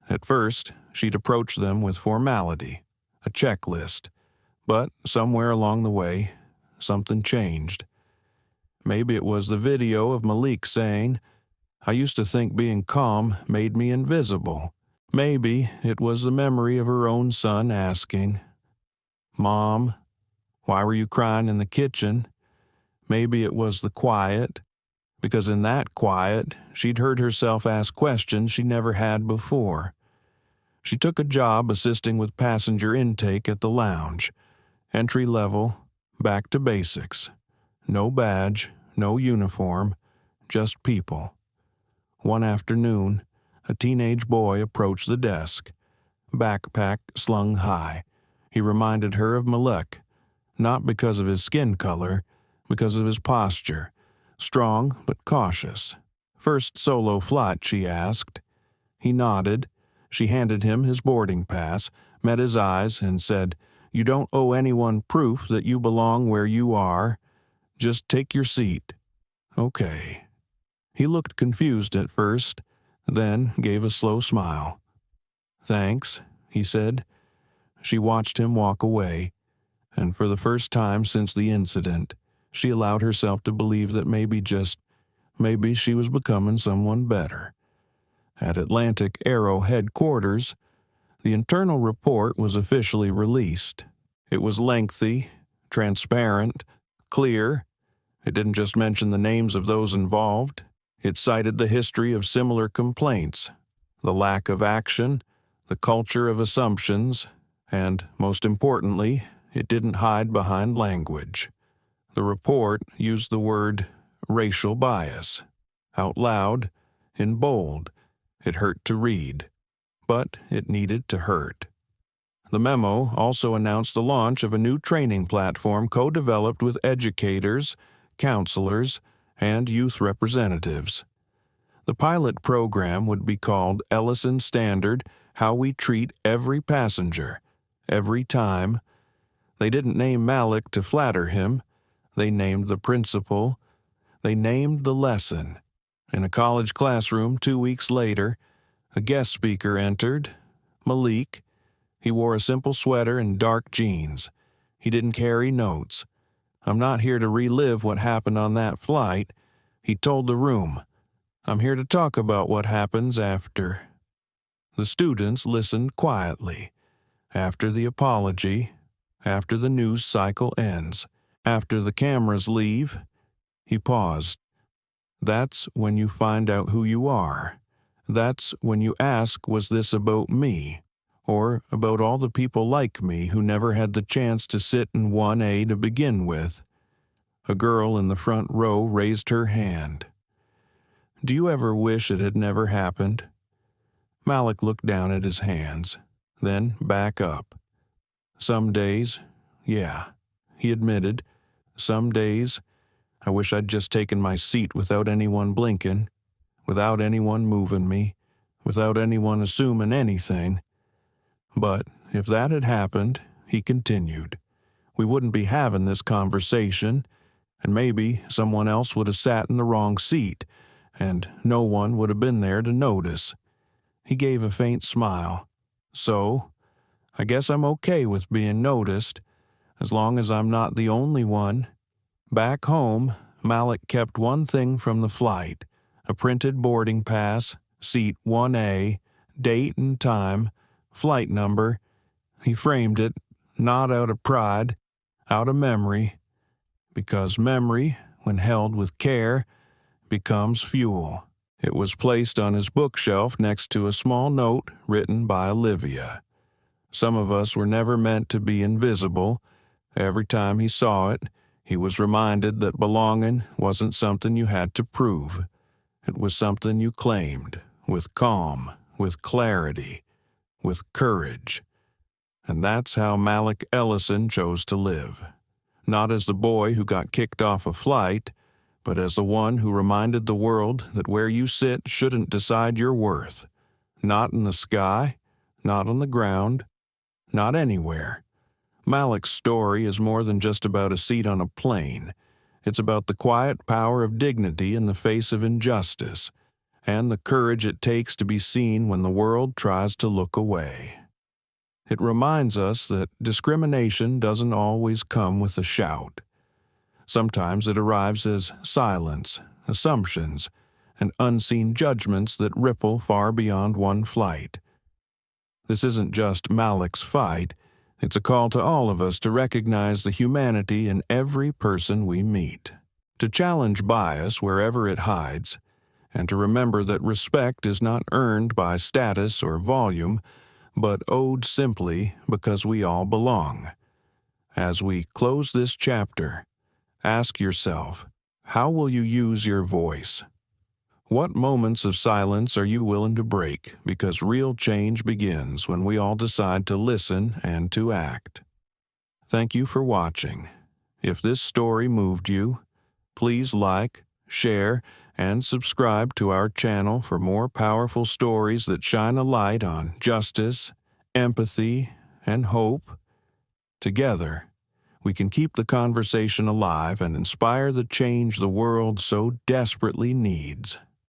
[SPEAKER 1] At first, she'd approached them with formality, a checklist. But somewhere along the way, something changed. Maybe it was the video of Malik saying, "I used to think being calm made me invisible." Maybe it was the memory of her own son asking, "Mom, why were you crying in the kitchen?" Maybe it was the quiet, because in that quiet, she'd heard herself ask questions she never had before. She took a job assisting with passenger intake at the lounge. Entry level, back to basics. No badge, no uniform, just people. One afternoon, a teenage boy approached the desk, backpack slung high. He reminded her of Malek, not because of his skin color, because of his posture. Strong but cautious. "First solo flight?" she asked. He nodded. She handed him his boarding pass, met his eyes, and said, "You don't owe anyone proof that you belong where you are. Just take your seat." "Okay." He looked confused at first, then gave a slow smile. "Thanks," he said. She watched him walk away, and for the first time since the incident, she allowed herself to believe that maybe she was becoming someone better. At Atlantic Aero headquarters, the internal report was officially released. It was lengthy, transparent, clear. It didn't just mention the names of those involved. It cited the history of similar complaints, the lack of action, the culture of assumptions, and, most importantly, it didn't hide behind language. The report used the word racial bias. Out loud, in bold, it hurt to read, but it needed to hurt. The memo also announced the launch of a new training platform co-developed with educators, counselors, and youth representatives. The pilot program would be called Ellison Standard: How We Treat Every Passenger, Every Time. They didn't name Malik to flatter him. They named the principal. They named the lesson. In a college classroom 2 weeks later, a guest speaker entered, Malik. He wore a simple sweater and dark jeans. He didn't carry notes. "I'm not here to relive what happened on that flight," he told the room. "I'm here to talk about what happens after." The students listened quietly. After the apology, after the news cycle ends, after the cameras leave, he paused. "That's when you find out who you are. That's when you ask, was this about me? Or about all the people like me who never had the chance to sit in 1A to begin with?" A girl in the front row raised her hand. "Do you ever wish it had never happened?" Malik looked down at his hands, then back up. "Some days, yeah," he admitted. "Some days, I wish I'd just taken my seat without anyone blinking, without anyone moving me, without anyone assuming anything. But if that had happened," he continued, "we wouldn't be having this conversation, and maybe someone else would have sat in the wrong seat, and no one would have been there to notice." He gave a faint smile. "So, I guess I'm okay with being noticed, as long as I'm not the only one." Back home, Malik kept one thing from the flight: a printed boarding pass, seat 1A, date and time, flight number. He framed it, not out of pride, out of memory, because memory, when held with care, becomes fuel. It was placed on his bookshelf next to a small note written by Olivia. Some of us were never meant to be invisible. Every time he saw it, he was reminded that belonging wasn't something you had to prove. It was something you claimed, with calm, with clarity, with courage. And that's how Malik Ellison chose to live. Not as the boy who got kicked off a flight, but as the one who reminded the world that where you sit shouldn't decide your worth. Not in the sky, not on the ground, not anywhere. Malik's story is more than just about a seat on a plane. It's about the quiet power of dignity in the face of injustice, and the courage it takes to be seen when the world tries to look away. It reminds us that discrimination doesn't always come with a shout. Sometimes it arrives as silence, assumptions, and unseen judgments that ripple far beyond one flight. This isn't just Malik's fight. It's a call to all of us to recognize the humanity in every person we meet, to challenge bias wherever it hides, and to remember that respect is not earned by status or volume, but owed simply because we all belong. As we close this chapter, ask yourself, how will you use your voice? What moments of silence are you willing to break? Because real change begins when we all decide to listen and to act. Thank you for watching. If this story moved you, please like, share, and subscribe to our channel for more powerful stories that shine a light on justice, empathy, and hope. Together, we can keep the conversation alive and inspire the change the world so desperately needs.